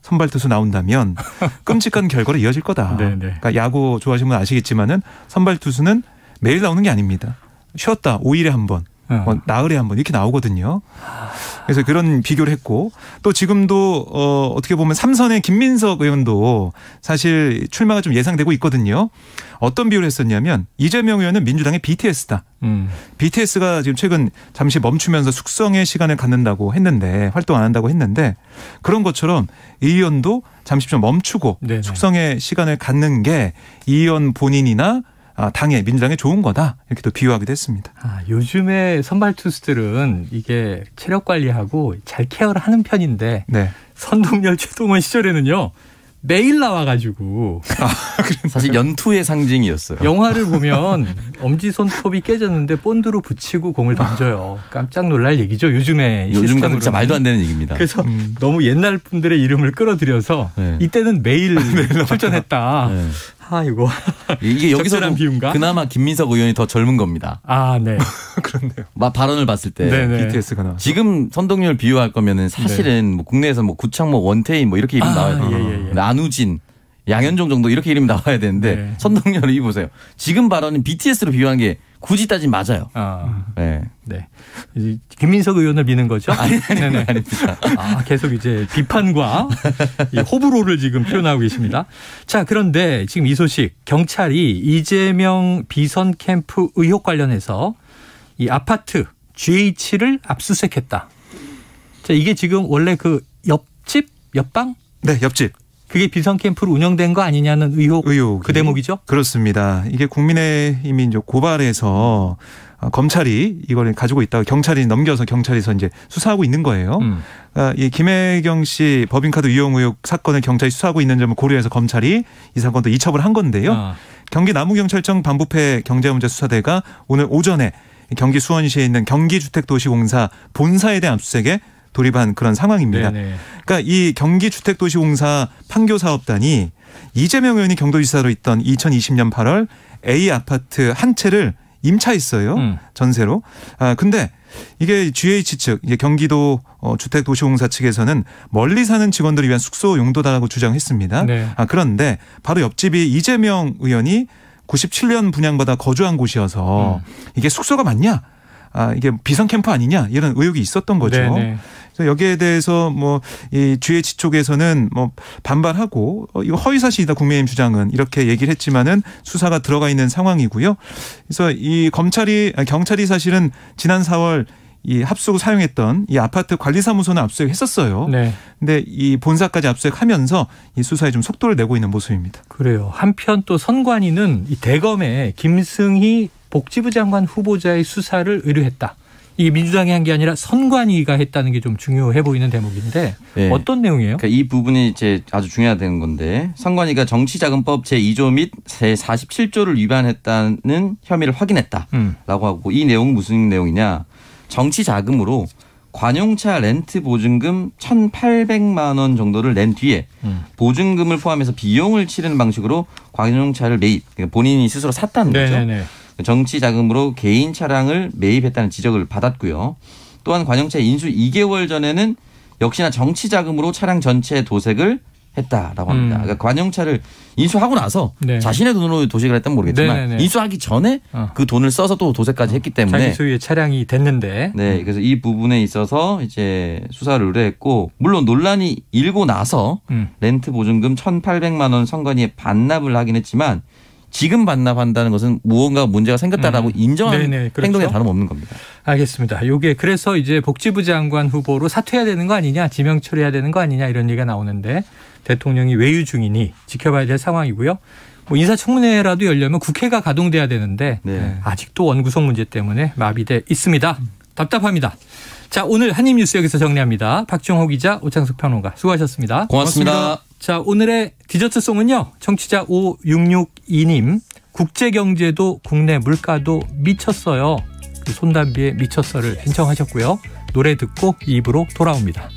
선발 투수 나온다면 끔찍한 결과로 이어질 거다. 그러니까 야구 좋아하시는 분 아시겠지만은 선발 투수는 매일 나오는 게 아닙니다. 쉬었다 5일에 한 번, 나흘에 한 번 이렇게 나오거든요. 그래서 그런 비교를 했고 또 지금도 어떻게 보면 삼선의 김민석 의원도 사실 출마가 좀 예상되고 있거든요. 어떤 비유를 했었냐면 이재명 의원은 민주당의 BTS다. BTS가 지금 최근 잠시 멈추면서 숙성의 시간을 갖는다고 했는데 활동 안 한다고 했는데 그런 것처럼 이 의원도 잠시 좀 멈추고 숙성의 시간을 갖는 게 이 의원 본인이나 당에 민주당에 좋은 거다 이렇게 또 비유하기도 했습니다. 요즘에 선발 투수들은 이게 체력 관리하고 잘 케어를 하는 편인데 선동열 최동원 시절에는요 매일 나와가지고 사실 연투의 상징이었어요. 영화를 보면 엄지손톱이 깨졌는데 본드로 붙이고 공을 던져요. 깜짝 놀랄 얘기죠. 요즘 같은 진짜 말도 안 되는 얘기입니다. 그래서 너무 옛날 분들의 이름을 끌어들여서 네. 이때는 매일 출전했다. 네. 아이고. 이게 여기서 비운가? 그나마 김민석 의원이 더 젊은 겁니다. 아, 네. 그렇네요. 발언을 봤을 때 BTS가 나왔어요. 지금 선동열 비유할 거면은 사실은 뭐 국내에서 뭐 구창모, 원태인 뭐 이렇게 이름 나와야 돼요. 안우진, 양현종 정도 이렇게 이름이 나와야 되는데 선동열을 이 보세요. 지금 발언은 BTS로 비유한 게 굳이 따지면 맞아요. 네. 김민석 의원을 미는 거죠? 아닙니다. 계속 이제 비판과 이 호불호를 지금 표현하고 계십니다. 자, 그런데 지금 이 소식 경찰이 이재명 비선 캠프 의혹 관련해서 이 아파트 GH를 압수수색했다. 자, 이게 지금 원래 그 옆방? 네, 옆집. 그게 비선 캠프로 운영된 거 아니냐는 의혹 그 대목이죠? 그렇습니다. 이게 국민의힘이 이제 고발해서 검찰이 이걸 가지고 있다가 경찰이 넘겨서 경찰에서 이제 수사하고 있는 거예요. 이 김혜경 씨 법인카드 유용 의혹 사건을 경찰이 수사하고 있는 점을 고려해서 검찰이 이 사건도 이첩을 한 건데요. 경기 남부경찰청 반부패 경제문제수사대가 오늘 오전에 경기 수원시에 있는 경기주택도시공사 본사에 대한 압수수색에 돌입한 그런 상황입니다. 네네. 그러니까 이 경기주택도시공사 판교사업단이 이재명 의원이 경도지사로 있던 2020년 8월 A 아파트 한 채를 임차했어요. 전세로. 근데 이게 GH 측, 이제 경기도 주택도시공사 측에서는 멀리 사는 직원들을 위한 숙소 용도다라고 주장했습니다. 네. 그런데 바로 옆집이 이재명 의원이 97년 분양받아 거주한 곳이어서 이게 숙소가 맞냐? 이게 비선 캠프 아니냐? 이런 의혹이 있었던 거죠. 네네. 그래서 여기에 대해서 뭐 이 GH 쪽에서는 뭐 반발하고 이거 허위 사실이다 국민의힘 주장은 이렇게 얘기를 했지만은 수사가 들어가 있는 상황이고요. 그래서 이 경찰이 사실은 지난 4월 이 합숙을 사용했던 이 아파트 관리사무소는 압수수색했었어요. 네. 근데 이 본사까지 압수수색하면서 이 수사에 좀 속도를 내고 있는 모습입니다. 그래요. 한편 또 선관위는 이 대검에 김승희 복지부 장관 후보자의 수사를 의뢰했다. 이게 민주당이 한 게 아니라 선관위가 했다는 게 좀 중요해 보이는 대목인데 네. 어떤 내용이에요? 그러니까 이 부분이 이제 아주 중요하다는 건데 선관위가 정치자금법 제2조 및 제47조를 위반했다는 혐의를 확인했다라고 하고 이 내용은 무슨 내용이냐. 정치자금으로 관용차 렌트 보증금 1,800만 원 정도를 낸 뒤에 보증금을 포함해서 비용을 치르는 방식으로 관용차를 매입, 그러니까 본인이 스스로 샀다는 거죠. 정치 자금으로 개인 차량을 매입했다는 지적을 받았고요. 또한 관용차 인수 2개월 전에는 역시나 정치 자금으로 차량 전체 도색을 했다라고 합니다. 그러니까 관용차를 인수하고 나서 네. 자신의 돈으로 도색을 했다면 모르겠지만 네네네. 인수하기 전에 그 돈을 써서 또 도색까지 했기 때문에 자기 소유의 차량이 됐는데 네, 그래서 이 부분에 있어서 이제 수사를 의뢰했고 물론 논란이 일고 나서 렌트 보증금 1,800만 원 선관위에 반납을 하긴 했지만 지금 반납한다는 것은 무언가 문제가 생겼다라고 인정하는 그렇죠. 행동에 다름없는 겁니다. 알겠습니다. 이게 그래서 이제 복지부 장관 후보로 사퇴해야 되는 거 아니냐, 지명 처리해야 되는 거 아니냐 이런 얘기가 나오는데 대통령이 외유 중이니 지켜봐야 될 상황이고요. 뭐 인사청문회라도 열려면 국회가 가동돼야 되는데 네. 아직도 원구성 문제 때문에 마비돼 있습니다. 답답합니다. 자, 오늘 한입뉴스 여기서 정리합니다. 박정호 기자, 오창석 평론가 수고하셨습니다. 고맙습니다. 자, 오늘의 디저트송은요. 청취자 5662님. 국제경제도 국내 물가도 미쳤어요. 손담비의 미쳤어를 신청하셨고요. 노래 듣고 2부로 돌아옵니다.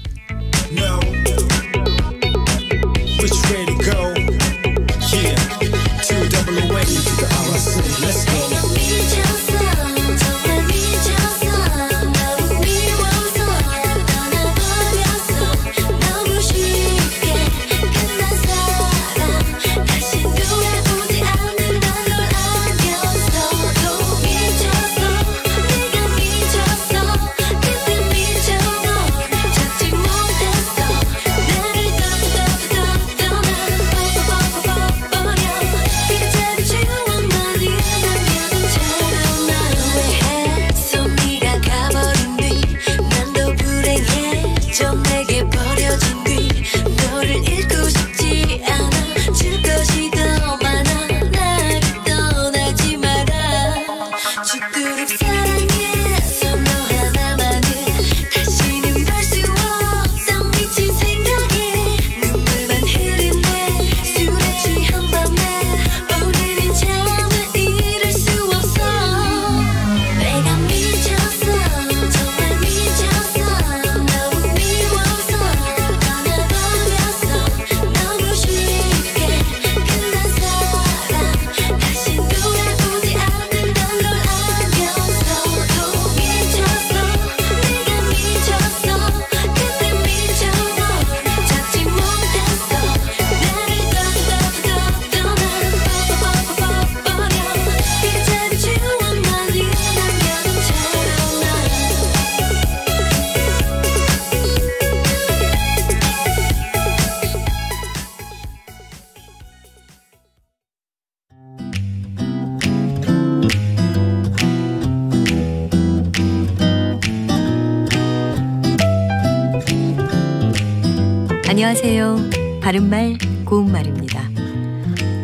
안녕하세요. 바른말 고운말입니다.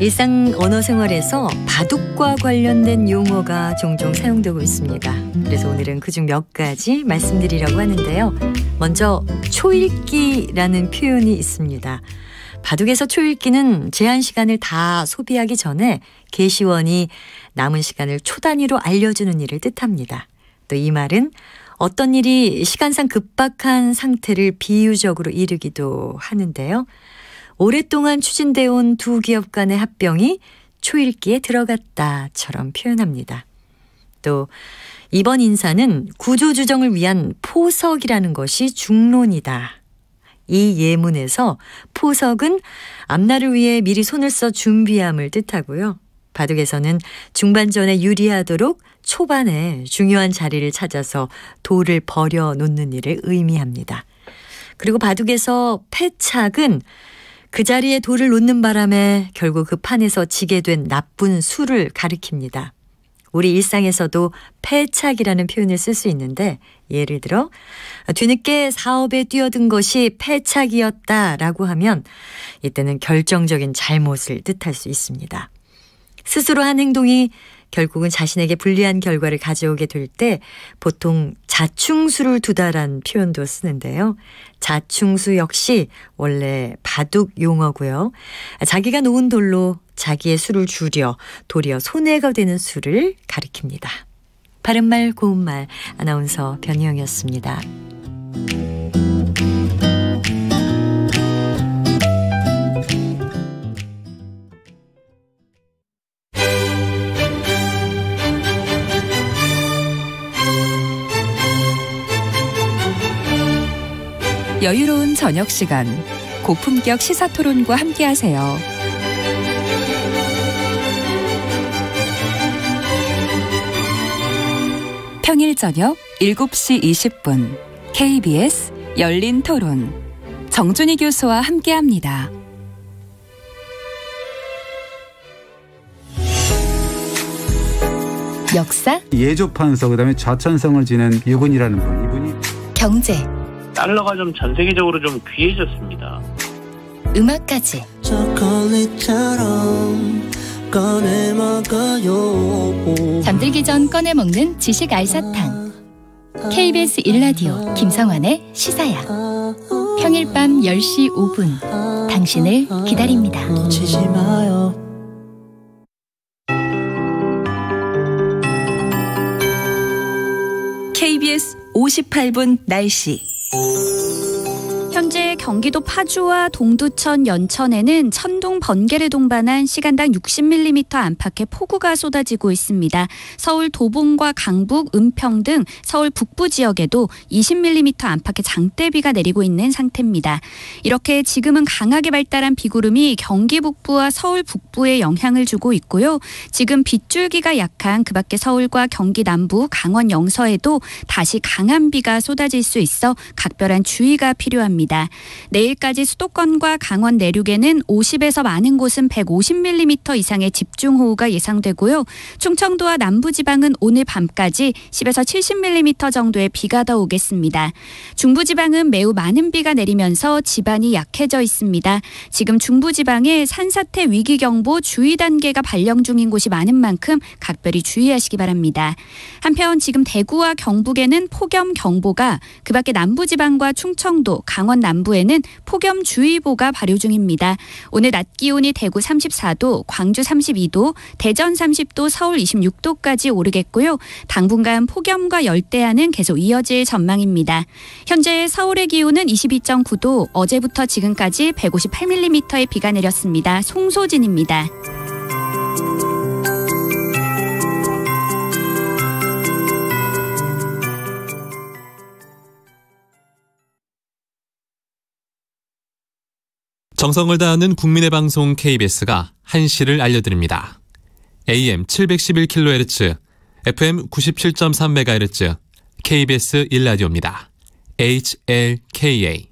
일상 언어 생활에서 바둑과 관련된 용어가 종종 사용되고 있습니다. 그래서 오늘은 그중 몇 가지 말씀드리려고 하는데요. 먼저 초읽기라는 표현이 있습니다. 바둑에서 초읽기는 제한 시간을 다 소비하기 전에 계시원이 남은 시간을 초 단위로 알려주는 일을 뜻합니다. 또 이 말은 어떤 일이 시간상 급박한 상태를 비유적으로 이르기도 하는데요. 오랫동안 추진되어 온 두 기업 간의 합병이 초읽기에 들어갔다처럼 표현합니다. 또 이번 인사는 구조조정을 위한 포석이라는 것이 중론이다. 이 예문에서 포석은 앞날을 위해 미리 손을 써 준비함을 뜻하고요. 바둑에서는 중반전에 유리하도록 초반에 중요한 자리를 찾아서 돌을 버려놓는 일을 의미합니다. 그리고 바둑에서 패착은 그 자리에 돌을 놓는 바람에 결국 그 판에서 지게 된 나쁜 수를 가리킵니다. 우리 일상에서도 패착이라는 표현을 쓸 수 있는데 예를 들어 뒤늦게 사업에 뛰어든 것이 패착이었다라고 하면 이때는 결정적인 잘못을 뜻할 수 있습니다. 스스로 한 행동이 결국은 자신에게 불리한 결과를 가져오게 될 때 보통 자충수를 두다란 표현도 쓰는데요. 자충수 역시 원래 바둑 용어고요. 자기가 놓은 돌로 자기의 수를 줄여 도리어 손해가 되는 수를 가리킵니다. 바른말 고운말 아나운서 변희영이었습니다. 여유로운 저녁 시간, 고품격 시사토론과 함께하세요. 평일 저녁 7시 20분 KBS 열린 토론 정준희 교수와 함께합니다. 역사, 예조판서, 그다음에 좌천성을 지낸 유군이라는 분, 이분이 경제, 달러가 좀 전 세계적으로 좀 귀해졌습니다. 음악까지 꺼내 먹어요. 잠들기 전 꺼내 먹는 지식 알사탕. KBS 1라디오 김성환의 시사야. 평일 밤 10시 5분 당신을 기다립니다. 놓치지 마요. KBS 58분 날씨. 현재 경기도 파주와 동두천, 연천에는 천둥, 번개를 동반한 시간당 60mm 안팎의 폭우가 쏟아지고 있습니다. 서울 도봉과 강북, 은평 등 서울 북부 지역에도 20mm 안팎의 장대비가 내리고 있는 상태입니다. 이렇게 지금은 강하게 발달한 비구름이 경기 북부와 서울 북부에 영향을 주고 있고요. 지금 빗줄기가 약한 그 밖에 서울과 경기 남부, 강원 영서에도 다시 강한 비가 쏟아질 수 있어 각별한 주의가 필요합니다. 내일까지 수도권과 강원 내륙에는 50에서 많은 곳은 150mm 이상의 집중호우가 예상되고요. 충청도와 남부지방은 오늘 밤까지 10에서 70mm 정도의 비가 더 오겠습니다. 중부지방은 매우 많은 비가 내리면서 지반이 약해져 있습니다. 지금 중부지방에 산사태 위기경보 주의 단계가 발령 중인 곳이 많은 만큼 각별히 주의하시기 바랍니다. 한편 지금 대구와 경북에는 폭염경보가, 그 밖에 남부지방과 충청도, 강원 남부에는 폭염주의보가 발효 중입니다. 오늘 낮 기온이 대구 34도, 광주 32도, 대전 30도, 서울 26도까지 오르겠고요. 당분간 폭염과 열대야는 계속 이어질 전망입니다. 현재 서울의 기온은 22.9도, 어제부터 지금까지 158mm의 비가 내렸습니다. 송소진입니다. 정성을 다하는 국민의 방송 KBS가 한시를 알려드립니다. AM 711kHz, FM 97.3MHz, KBS 1라디오입니다. HLKA.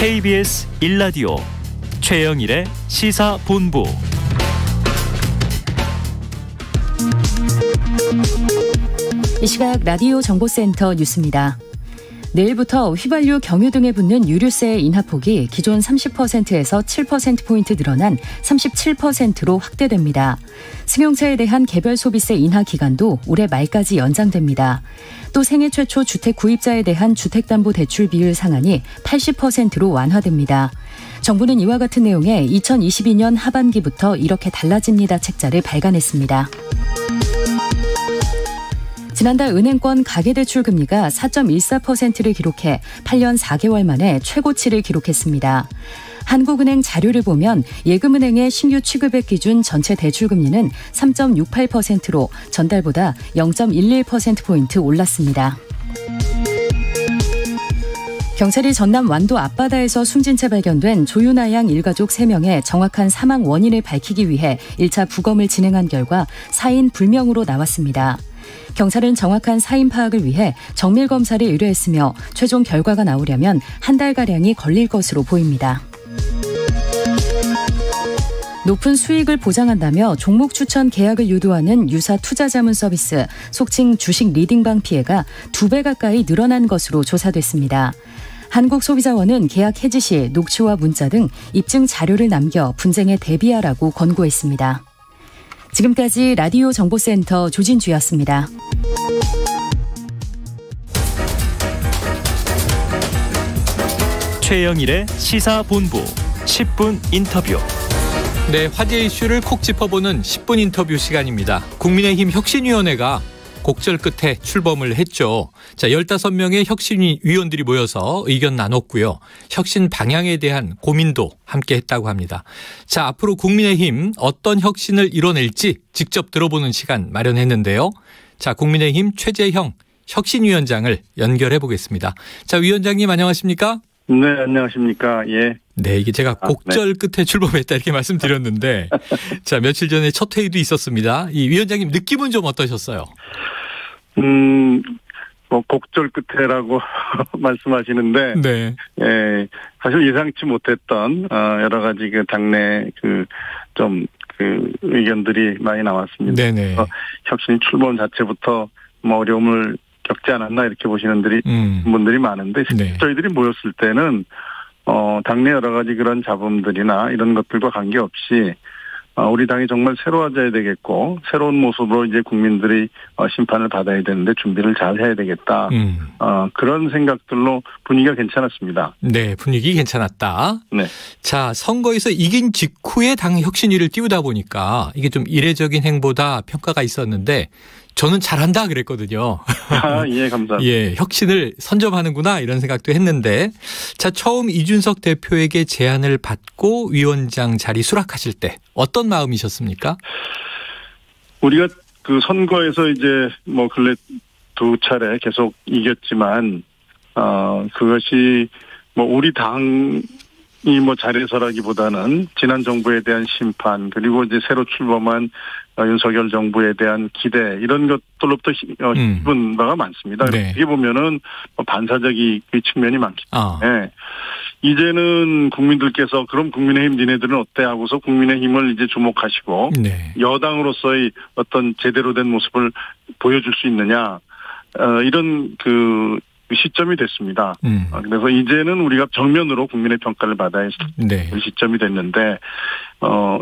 KBS 1라디오 최영일의 시사본부. 이 시각 라디오 정보센터 뉴스입니다. 내일부터 휘발유, 경유 등에 붙는 유류세의 인하폭이 기존 30%에서 7%포인트 늘어난 37%로 확대됩니다. 승용차에 대한 개별 소비세 인하 기간도 올해 말까지 연장됩니다. 또 생애 최초 주택 구입자에 대한 주택담보대출 비율 상한이 80%로 완화됩니다. 정부는 이와 같은 내용의 2022년 하반기부터 이렇게 달라집니다 책자를 발간했습니다. 지난달 은행권 가계대출 금리가 4.14%를 기록해 8년 4개월 만에 최고치를 기록했습니다. 한국은행 자료를 보면 예금은행의 신규 취급액 기준 전체 대출금리는 3.68%로 전달보다 0.11%포인트 올랐습니다. 경찰이 전남 완도 앞바다에서 숨진 채 발견된 조윤아 양 일가족 3명의 정확한 사망 원인을 밝히기 위해 1차 부검을 진행한 결과 사인 불명으로 나왔습니다. 경찰은 정확한 사인 파악을 위해 정밀 검사를 의뢰했으며 최종 결과가 나오려면 한 달가량이 걸릴 것으로 보입니다. 높은 수익을 보장한다며 종목 추천 계약을 유도하는 유사 투자자문 서비스, 속칭 주식 리딩방 피해가 2배 가까이 늘어난 것으로 조사됐습니다. 한국소비자원은 계약 해지 시 녹취와 문자 등 입증 자료를 남겨 분쟁에 대비하라고 권고했습니다. 지금까지 라디오 정보센터 조진주였습니다. 최영일의 시사본부 10분 인터뷰. 네, 화제 이슈를 콕 짚어보는 10분 인터뷰 시간입니다. 국민의힘 혁신위원회가 곡절 끝에 출범을 했죠. 자, 15명의 혁신위원들이 모여서 의견 나눴고요. 혁신 방향에 대한 고민도 함께 했다고 합니다. 자, 앞으로 국민의힘 어떤 혁신을 이뤄낼지 직접 들어보는 시간 마련했는데요. 자, 국민의힘 최재형 혁신위원장을 연결해 보겠습니다. 자, 위원장님 안녕하십니까? 네, 안녕하십니까? 예. 네, 이게 제가 곡절 끝에 출범했다 이렇게 말씀드렸는데 자, 며칠 전에 첫 회의도 있었습니다. 이 위원장님 느낌은 좀 어떠셨어요? 뭐 곡절 끝에라고 말씀하시는데 네. 예, 사실 예상치 못했던 여러 가지 그 당내 좀 의견들이 많이 나왔습니다. 네네. 혁신이 출범 자체부터 뭐 어려움을 겪지 않았나 이렇게 보시는 분들이 많은데 네. 저희들이 모였을 때는 당내 여러 가지 그런 잡음들이나 이런 것들과 관계없이 우리 당이 정말 새로워져야 되겠고 새로운 모습으로 이제 국민들이 심판을 받아야 되는데 준비를 잘 해야 되겠다. 그런 생각들로 분위기가 괜찮았습니다. 네, 분위기 괜찮았다. 네. 자, 선거에서 이긴 직후에 당 혁신위를 띄우다 보니까 이게 좀 이례적인 행보다 평가가 있었는데 저는 잘한다 그랬거든요. 아, 예, 감사합니다. 예, 혁신을 선점하는구나 이런 생각도 했는데 자, 처음 이준석 대표에게 제안을 받고 위원장 자리 수락하실 때 어떤 마음이셨습니까? 우리가 그 선거에서 이제 뭐 근래 2차례 계속 이겼지만 그것이 뭐 우리 당이 뭐 잘해서라기보다는 지난 정부에 대한 심판 그리고 이제 새로 출범한 윤석열 정부에 대한 기대 이런 것들로부터 입은 바가 많습니다. 네. 어떻게 보면은 반사적인 측면이 많기 때문에 이제는 국민들께서 그럼 국민의힘 니네들은 어때 하고서 국민의힘을 이제 주목하시고 네. 여당으로서의 어떤 제대로 된 모습을 보여줄 수 있느냐 이런 시점이 됐습니다. 그래서 이제는 우리가 정면으로 국민의 평가를 받아야 할 네. 시점이 됐는데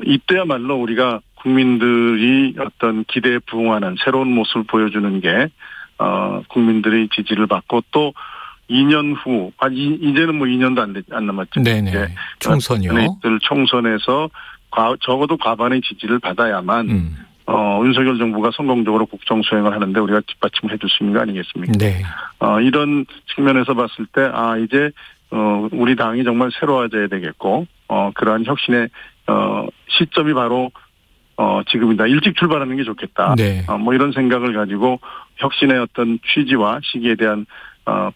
이때야말로 우리가 국민들이 어떤 기대에 부응하는 새로운 모습을 보여주는 게 국민들의 지지를 받고 또 2년 후 이제는 뭐 2년도 안 남았죠. 네네. 총선이요. 총선에서 적어도 과반의 지지를 받아야만 윤석열 정부가 성공적으로 국정 수행을 하는데 우리가 뒷받침을 해줄 수 있는 거 아니겠습니까? 네. 이런 측면에서 봤을 때 이제 우리 당이 정말 새로워져야 되겠고 그러한 혁신의 시점이 바로 지금이다. 일찍 출발하는 게 좋겠다. 네. 뭐 이런 생각을 가지고 혁신의 어떤 취지와 시기에 대한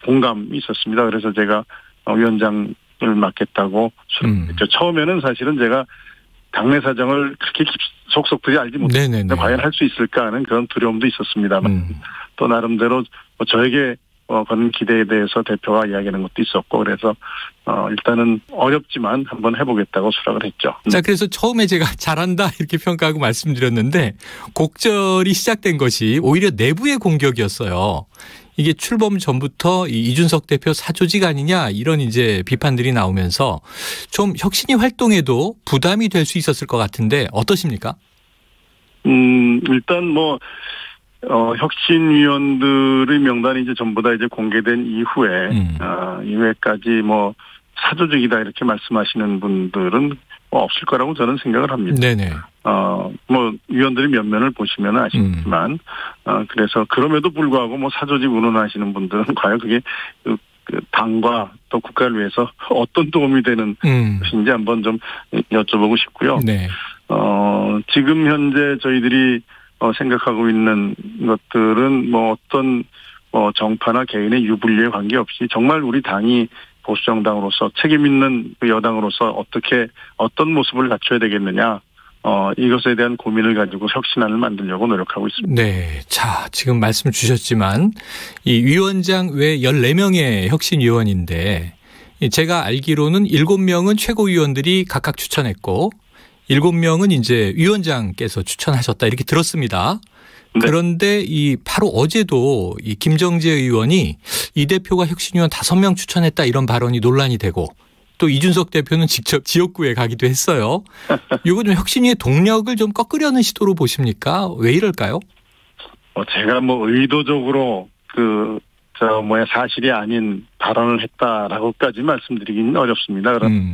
공감이 있었습니다. 그래서 제가 위원장을 맡겠다고 수락했죠. 처음에는 사실은 제가 당내 사정을 그렇게 속속들이 알지 못했는데 과연 할 수 있을까 하는 그런 두려움도 있었습니다만 또 나름대로 저에게 거는 기대에 대해서 대표가 이야기하는 것도 있었고 그래서 일단은 어렵지만 한번 해보겠다고 수락을 했죠. 자, 그래서 처음에 제가 잘한다 이렇게 평가하고 말씀드렸는데 곡절이 시작된 것이 오히려 내부의 공격이었어요. 이게 출범 전부터 이준석 대표 사조직 아니냐 이런 이제 비판들이 나오면서 좀 혁신위 활동에도 부담이 될 수 있었을 것 같은데 어떠십니까? 일단 혁신위원들의 명단이 이제 전부 다 이제 공개된 이후에까지 사조직이다 이렇게 말씀하시는 분들은 없을 거라고 저는 생각을 합니다. 네네. 위원들이 면면을 보시면 아시겠지만, 그래서 그럼에도 불구하고 사조직 운운하시는 분들은 과연 그게 그 당과 또 국가를 위해서 어떤 도움이 되는 것인지 한번 좀 여쭤보고 싶고요. 네. 지금 현재 저희들이 생각하고 있는 것들은 어떤 정파나 개인의 유불리에 관계없이 정말 우리 당이 보수정당으로서 책임 있는 여당으로서 어떤 모습을 갖춰야 되겠느냐. 이것에 대한 고민을 가지고 혁신안을 만들려고 노력하고 있습니다. 네. 자, 지금 말씀 주셨지만 이 위원장 외 14명의 혁신위원인데 제가 알기로는 7명은 최고위원들이 각각 추천했고 7명은 이제 위원장께서 추천하셨다 이렇게 들었습니다. 네. 그런데 바로 어제도 김정재 의원이 이 대표가 혁신위원 5명 추천했다 이런 발언이 논란이 되고 또 이준석 대표는 직접 지역구에 가기도 했어요. 이거 좀 혁신위의 동력을 좀 꺾으려는 시도로 보십니까? 왜 이럴까요? 제가 의도적으로 사실이 아닌 발언을 했다라고까지 말씀드리기는 어렵습니다. 그럼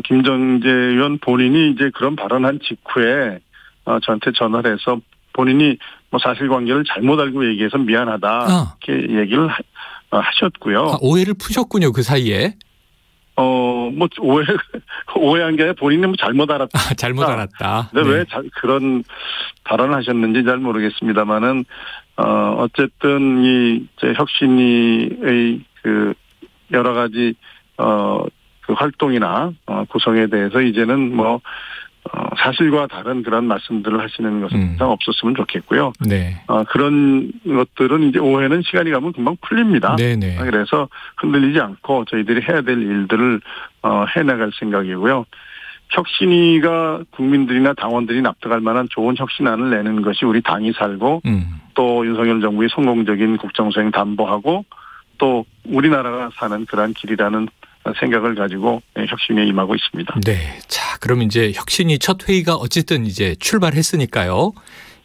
김정재 의원 본인이 이제 그런 발언한 직후에 저한테 전화를 해서 본인이 사실관계를 잘못 알고 얘기해서 미안하다 이렇게 얘기를 하셨고요. 오해를 푸셨군요, 그 사이에. 오해한 게 아니라 본인은 잘못 알았다. 잘못 알았다. 근데 왜 그런 발언을 하셨는지 잘 모르겠습니다만은 어쨌든 이 혁신위의 여러 가지 그 활동이나 구성에 대해서 이제는 사실과 다른 그런 말씀들을 하시는 것은 없었으면 좋겠고요. 네. 그런 것들은 이제 오해는 시간이 가면 금방 풀립니다. 네네. 그래서 흔들리지 않고 저희들이 해야 될 일들을 해나갈 생각이고요. 혁신위가 국민들이나 당원들이 납득할 만한 좋은 혁신안을 내는 것이 우리 당이 살고 또 윤석열 정부의 성공적인 국정수행 담보하고 또 우리나라가 사는 그러한 길이라는 생각을 가지고 혁신에 임하고 있습니다. 네. 자, 그럼 이제 혁신위 첫 회의가 어쨌든 이제 출발했으니까요.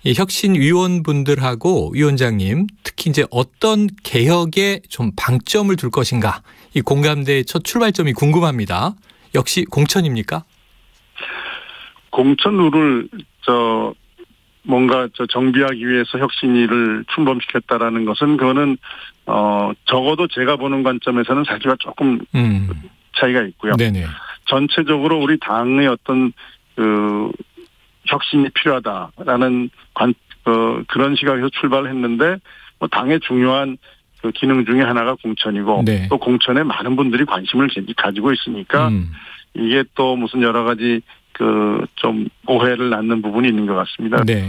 이 혁신위원분들하고 위원장님 특히 이제 어떤 개혁에 좀 방점을 둘 것인가 이 공감대의 첫 출발점이 궁금합니다. 역시 공천입니까? 공천 룰을 정비하기 위해서 혁신위를 출범시켰다라는 것은 그거는 적어도 제가 보는 관점에서는 사실과 조금 차이가 있고요. 네네. 전체적으로 우리 당의 어떤 혁신이 필요하다라는 그런 시각에서 출발을 했는데 당의 중요한 기능 중에 하나가 공천이고 네. 또 공천에 많은 분들이 관심을 가지고 있으니까 이게 또 무슨 여러 가지 좀 오해를 낳는 부분이 있는 것 같습니다. 네.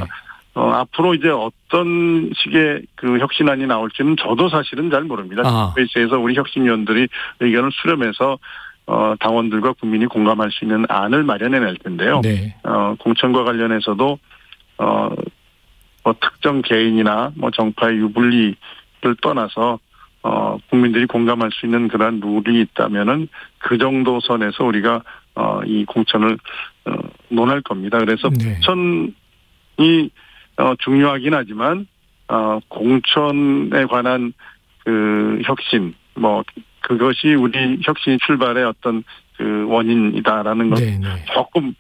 앞으로 이제 어떤 식의 혁신안이 나올지는 저도 사실은 잘 모릅니다. 회의에서 우리 혁신위원들이 의견을 수렴해서 당원들과 국민이 공감할 수 있는 안을 마련해낼 텐데요. 네. 공천과 관련해서도 특정 개인이나 정파의 유불리를 떠나서 국민들이 공감할 수 있는 그러한 룰이 있다면은 그 정도 선에서 우리가 이 공천을 논할 겁니다. 그래서 공천이 중요하긴 하지만 공천에 관한 혁신 그것이 우리 혁신 출발의 어떤 원인이다라는 것 조금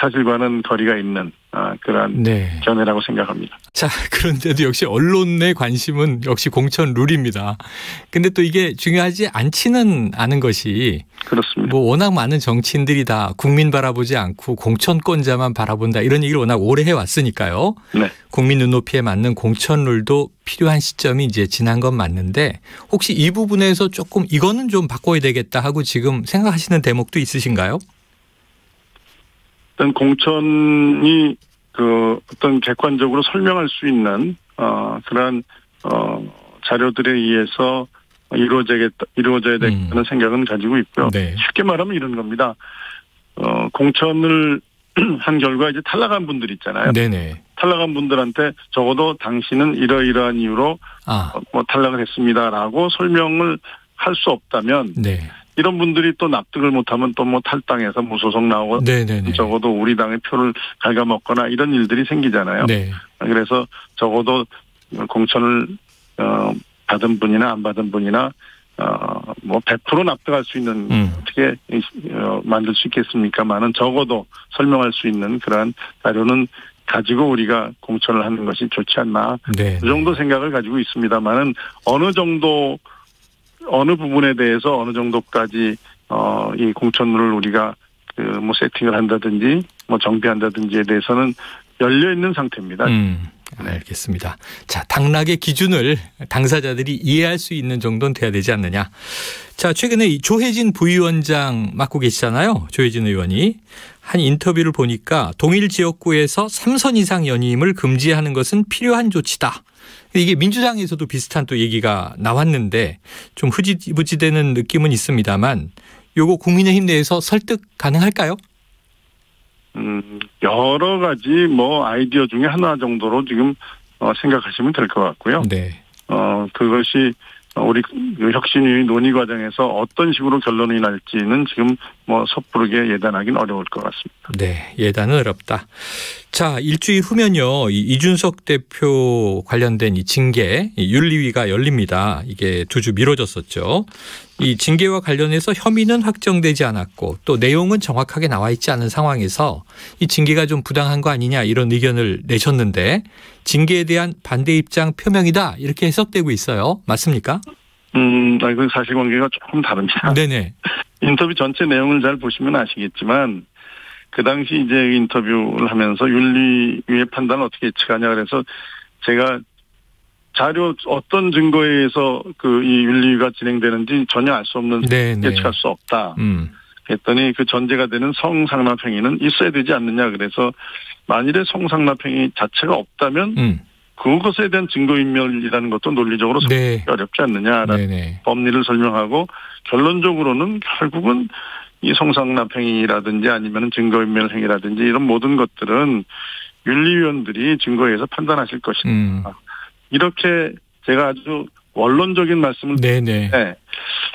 사실과는 거리가 있는 그러한 견해라고 생각합니다. 자, 그런데도 역시 언론의 관심은 역시 공천 룰입니다. 근데 또 이게 중요하지 않지는 않은 것이 그렇습니다. 워낙 많은 정치인들이 다 국민 바라보지 않고 공천권자만 바라본다 이런 얘기를 워낙 오래 해왔으니까요. 네. 국민 눈높이에 맞는 공천 룰도 필요한 시점이 이제 지난 건 맞는데 혹시 이 부분에서 조금 이거는 좀 바꿔야 되겠다 하고 지금 생각하시는 대목도 있으신가요? 일단 공천이 어떤 객관적으로 설명할 수 있는 그러한 자료들에 의해서 이루어져야 되겠다는 생각은 가지고 있고요. 네. 쉽게 말하면 이런 겁니다. 공천을 한 결과 이제 탈락한 분들 있잖아요. 네네. 탈락한 분들한테 적어도 당신은 이러이러한 이유로 뭐 탈락을 했습니다라고 설명을 할 수 없다면 네. 이런 분들이 또 납득을 못하면 또 뭐 탈당해서 무소속 나오고 네네네. 적어도 우리 당의 표를 갉아먹거나 이런 일들이 생기잖아요. 네. 그래서 적어도 공천을 받은 분이나 안 받은 분이나 뭐 100% 납득할 수 있는 어떻게 만들 수 있겠습니까만은 적어도 설명할 수 있는 그러한 자료는 가지고 우리가 공천을 하는 것이 좋지 않나. 네. 그 정도 생각을 가지고 있습니다만은 어느 부분에 대해서 어느 정도까지 이 공천을 우리가 뭐 세팅을 한다든지 뭐 정비한다든지에 대해서는 열려 있는 상태입니다. 알겠습니다. 자, 당락의 기준을 당사자들이 이해할 수 있는 정도는 돼야 되지 않느냐. 자, 최근에 이 조혜진 부위원장 맡고 계시잖아요. 조혜진 의원이 한 인터뷰를 보니까 동일 지역구에서 3선 이상 연임을 금지하는 것은 필요한 조치다. 이게 민주당에서도 비슷한 또 얘기가 나왔는데 좀 흐지부지되는 느낌은 있습니다만 요거 국민의힘 내에서 설득 가능할까요? 여러 가지 뭐 아이디어 중에 하나 정도로 지금 생각하시면 될 것 같고요. 네. 그것이 우리 혁신위 논의 과정에서 어떤 식으로 결론이 날지는 지금 뭐 섣부르게 예단하기는 어려울 것 같습니다. 네, 예단은 어렵다. 자, 일주일 후면요, 이준석 대표 관련된 이 징계 윤리위가 열립니다. 이게 2주 미뤄졌었죠. 이 징계와 관련해서 혐의는 확정되지 않았고 또 내용은 정확하게 나와 있지 않은 상황에서 이 징계가 좀 부당한 거 아니냐 이런 의견을 내셨는데 징계에 대한 반대 입장 표명이다 이렇게 해석되고 있어요. 맞습니까? 그 사실관계가 조금 다릅니다. 네네. 인터뷰 전체 내용을 잘 보시면 아시겠지만 그 당시 이제 인터뷰를 하면서 윤리위의 판단을 어떻게 예측하냐 그래서 제가 자료 어떤 증거에 의해서 이 윤리위가 진행되는지 전혀 알 수 없는 예측할 수 없다. 했더니 그 전제가 되는 성상납 행위는 있어야 되지 않느냐 그래서 만일에 성상납 행위 자체가 없다면 그것에 대한 증거인멸이라는 것도 논리적으로 어렵지 않느냐라는 법리를 설명하고 결론적으로는 결국은 이 성상납 행위라든지 아니면 증거인멸 행위라든지 이런 모든 것들은 윤리위원들이 증거에 의해서 판단하실 것이다. 이렇게 제가 아주 원론적인 말씀을 드리는데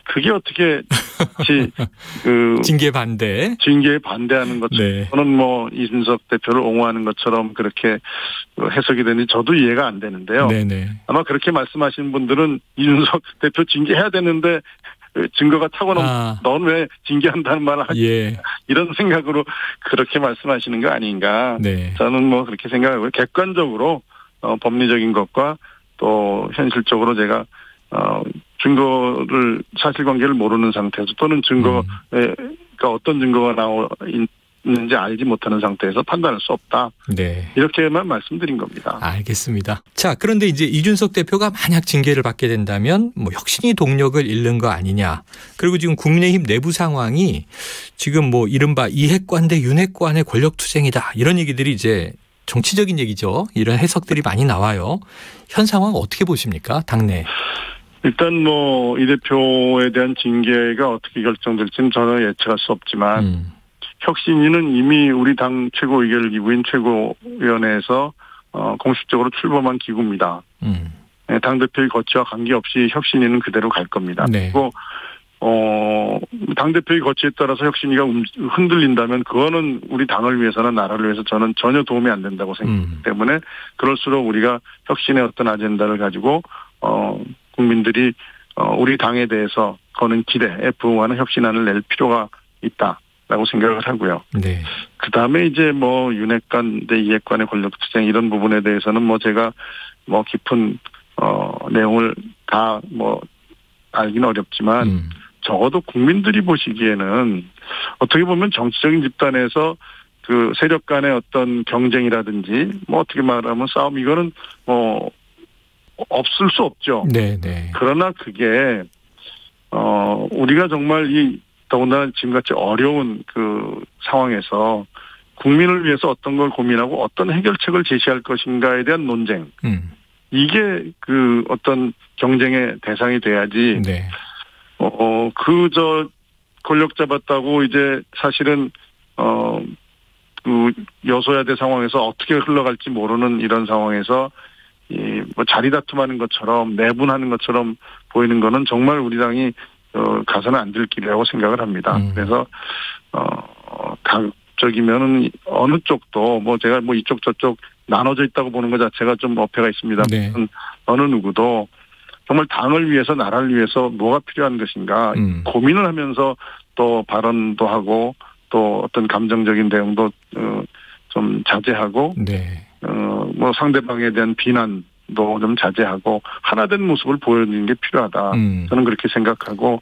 그게 어떻게 징계에 반대하는 것처럼 저는 뭐 이준석 대표를 옹호하는 것처럼 그렇게 해석이 되는지 저도 이해가 안 되는데요. 아마 그렇게 말씀하시는 분들은 이준석 대표 징계해야 되는데 증거가 타고나면 넌 왜 징계한다는 말을 하지 이런 생각으로 그렇게 말씀하시는 거 아닌가. 저는 뭐 그렇게 생각하고요. 객관적으로 법리적인 것과 또 현실적으로 제가 증거를 사실관계를 모르는 상태에서 또는 증거가 어떤 증거가 있는지 알지 못하는 상태에서 판단할 수 없다. 이렇게만 말씀드린 겁니다. 알겠습니다. 자, 그런데 이제 이준석 대표가 만약 징계를 받게 된다면 뭐 혁신이 동력을 잃는 거 아니냐. 그리고 지금 국민의힘 내부 상황이 지금 뭐 이른바 이핵관 대 윤핵관의 권력투쟁이다. 이런 얘기들이 이제 정치적인 얘기죠. 이런 해석들이 많이 나와요. 현 상황 어떻게 보십니까? 당내. 일단 뭐 이 대표에 대한 징계가 어떻게 결정될지는 전혀 예측할 수 없지만 혁신위는 이미 우리 당 최고의결기구인 최고위원회에서 공식적으로 출범한 기구입니다. 당대표의 거취와 관계없이 혁신위는 그대로 갈 겁니다. 그리고 당대표의 거취에 따라서 혁신위가 흔들린다면 그거는 우리 당을 위해서나 나라를 위해서 저는 전혀 도움이 안 된다고 생각하기 때문에 그럴수록 우리가 혁신의 어떤 아젠다를 가지고 국민들이 우리 당에 대해서 거는 기대에 부응하는 혁신안을 낼 필요가 있다라고 생각을 하고요. 그다음에 이제 뭐 윤핵관 대 이핵관의 권력투쟁 이런 부분에 대해서는 뭐 제가 뭐 깊은 내용을 다 뭐 알기는 어렵지만 적어도 국민들이 보시기에는 어떻게 보면 정치적인 집단에서 그 세력 간의 어떤 경쟁이라든지 뭐 어떻게 말하면 싸움 이거는 뭐 없을 수 없죠. 그러나 그게 우리가 정말 이 더군다나 지금같이 어려운 그 상황에서 국민을 위해서 어떤 걸 고민하고 어떤 해결책을 제시할 것인가에 대한 논쟁 이게 그 어떤 경쟁의 대상이 돼야지. 네. 권력 잡았다고 이제 사실은 그 여소야대 상황에서 어떻게 흘러갈지 모르는 이런 상황에서 뭐 자리 다툼하는 것처럼 내분하는 것처럼 보이는 거는 정말 우리 당이 가서는 안 될 길이라고 생각을 합니다. 그래서 당적이면은 어느 쪽도 뭐 제가 뭐 이쪽 저쪽 나눠져 있다고 보는 것 자체가 좀 어폐가 있습니다. 네. 어느 누구도 정말 당을 위해서 나라를 위해서 뭐가 필요한 것인가 고민을 하면서 또 발언도 하고 또 어떤 감정적인 내용도 좀 자제하고 네. 뭐 상대방에 대한 비난도 좀 자제하고 하나된 모습을 보여주는 게 필요하다. 저는 그렇게 생각하고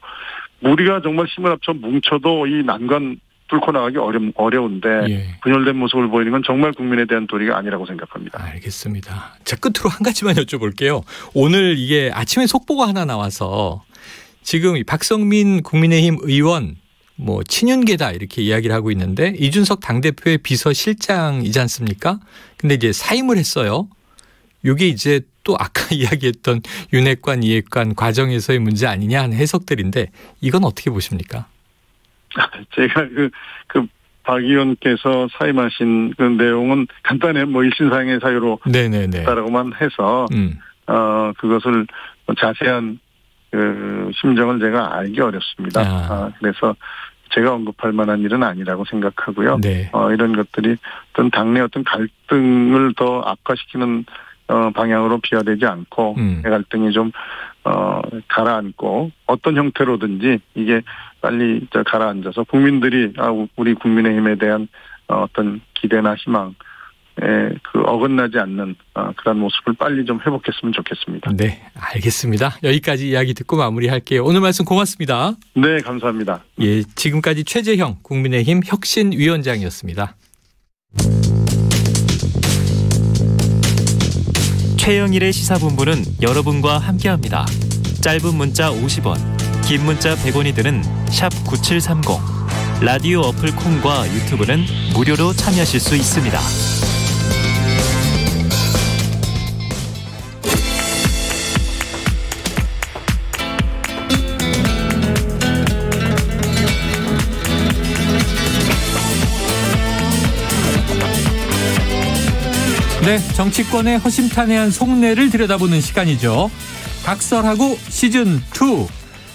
우리가 정말 힘을 합쳐 뭉쳐도 이 난관 뚫고 나가기 어려운데 예. 분열된 모습을 보이는 건 정말 국민에 대한 도리가 아니라고 생각합니다. 알겠습니다. 자, 끝으로 한 가지만 여쭤볼게요. 오늘 이게 아침에 속보가 하나 나와서 지금 박성민 국민의힘 의원 뭐 친윤계다 이렇게 이야기를 하고 있는데 이준석 당대표의 비서실장이지 않습니까? 근데 이제 사임을 했어요. 이게 이제 또 아까 이야기했던 윤핵관, 이핵관 과정에서의 문제 아니냐 하는 해석들인데 이건 어떻게 보십니까? 제가 박 의원께서 사임하신 그 내용은 간단히 뭐 일신상의 사유로 했다라고만 해서 그것을 자세한 그 심정을 제가 알기 어렵습니다. 그래서 제가 언급할 만한 일은 아니라고 생각하고요. 네. 이런 것들이 어떤 당내 어떤 갈등을 더 악화시키는 방향으로 비화되지 않고 갈등이 좀 가라앉고 어떤 형태로든지 이게 빨리 가라앉아서 국민들이 우리 국민의힘에 대한 어떤 기대나 희망에 어긋나지 않는 그런 모습을 빨리 좀 회복했으면 좋겠습니다. 네, 알겠습니다. 여기까지 이야기 듣고 마무리할게요. 오늘 말씀 고맙습니다. 네, 감사합니다. 예, 지금까지 최재형 국민의힘 혁신위원장이었습니다. 최영일의 시사본부는 여러분과 함께합니다. 짧은 문자 50원, 긴 문자 100원이 드는 샵 9730, 라디오 어플 콩과 유튜브는 무료로 참여하실 수 있습니다. 네, 정치권의 허심탄회한 속내를 들여다보는 시간이죠. 각설하고 시즌2.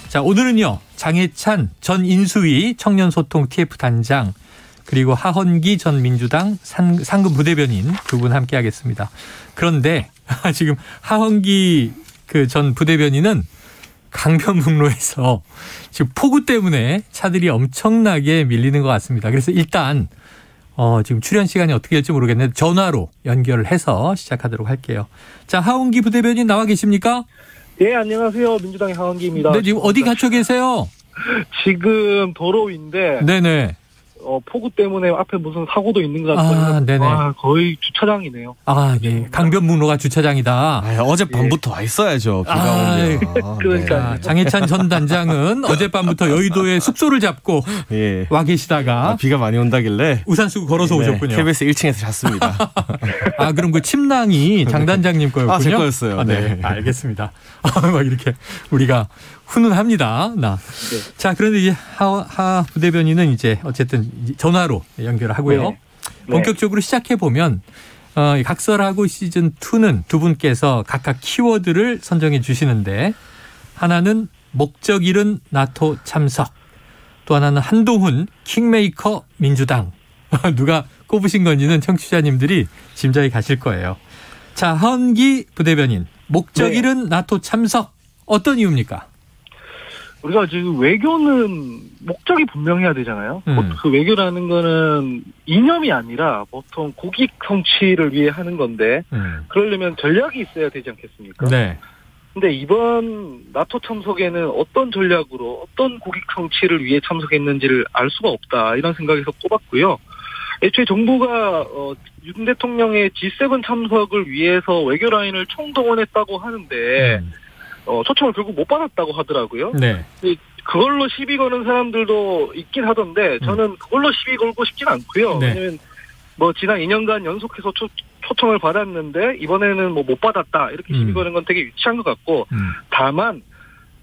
자, 오늘은요, 장해찬 전 인수위 청년소통 TF 단장, 그리고 하헌기 전 민주당 상근 부대변인 두 분 함께 하겠습니다. 그런데 지금 하헌기 그 전 부대변인은 강변북로에서 지금 폭우 때문에 차들이 엄청나게 밀리는 것 같습니다. 그래서 일단 지금 출연 시간이 어떻게 될지 모르겠는데 전화로 연결을 해서 시작하도록 할게요. 자, 하헌기 부대변인 나와 계십니까? 네, 안녕하세요. 민주당의 하헌기입니다. 네, 지금 어디 갇혀 계세요? 지금 도로 위인데. 네네. 폭우 때문에 앞에 무슨 사고도 있는 것 같아요. 네네. 거의 주차장이네요. 예. 강변북로가 주차장이다. 어젯밤부터 와 있어야죠. 비가 오면. 그러니까. 장해찬 전 단장은 어젯밤부터 여의도에 숙소를 잡고 와 계시다가. 비가 많이 온다길래. 우산 쓰고 걸어서 오셨군요. KBS 1층에서 잤습니다. 그럼 그 침낭이 장 단장님 거였군요? 제 거였어요. 네. 알겠습니다. 막 이렇게 우리가 훈훈합니다. 자, 그런데 이제 하 부대변인은 이제 어쨌든 전화로 연결을 하고요. 네. 본격적으로 시작해 보면 각설하고 시즌2는 두 분께서 각각 키워드를 선정해 주시는데 하나는 목적 잃은 나토 참석, 또 하나는 한동훈 킹메이커 민주당. 누가 꼽으신 건지는 청취자님들이 짐작이 가실 거예요. 자, 하헌기 부대변인, 목적 잃은 나토 참석 어떤 이유입니까? 우리가 지금 외교는 목적이 분명해야 되잖아요. 그 외교라는 거는 이념이 아니라 보통 국익 성취를 위해 하는 건데 그러려면 전략이 있어야 되지 않겠습니까? 네. 근데 이번 나토 참석에는 어떤 전략으로 어떤 국익 성취를 위해 참석했는지를 알 수가 없다 이런 생각에서 꼽았고요. 애초에 정부가 윤 대통령의 G7 참석을 위해서 외교 라인을 총동원했다고 하는데 초청을 결국 못 받았다고 하더라고요. 네. 그걸로 시비 거는 사람들도 있긴 하던데 저는 그걸로 시비 걸고 싶진 않고요. 네. 왜냐면 지난 2년간 연속해서 초청을 받았는데 이번에는 뭐 못 받았다 이렇게 시비 거는 건 되게 유치한 것 같고 다만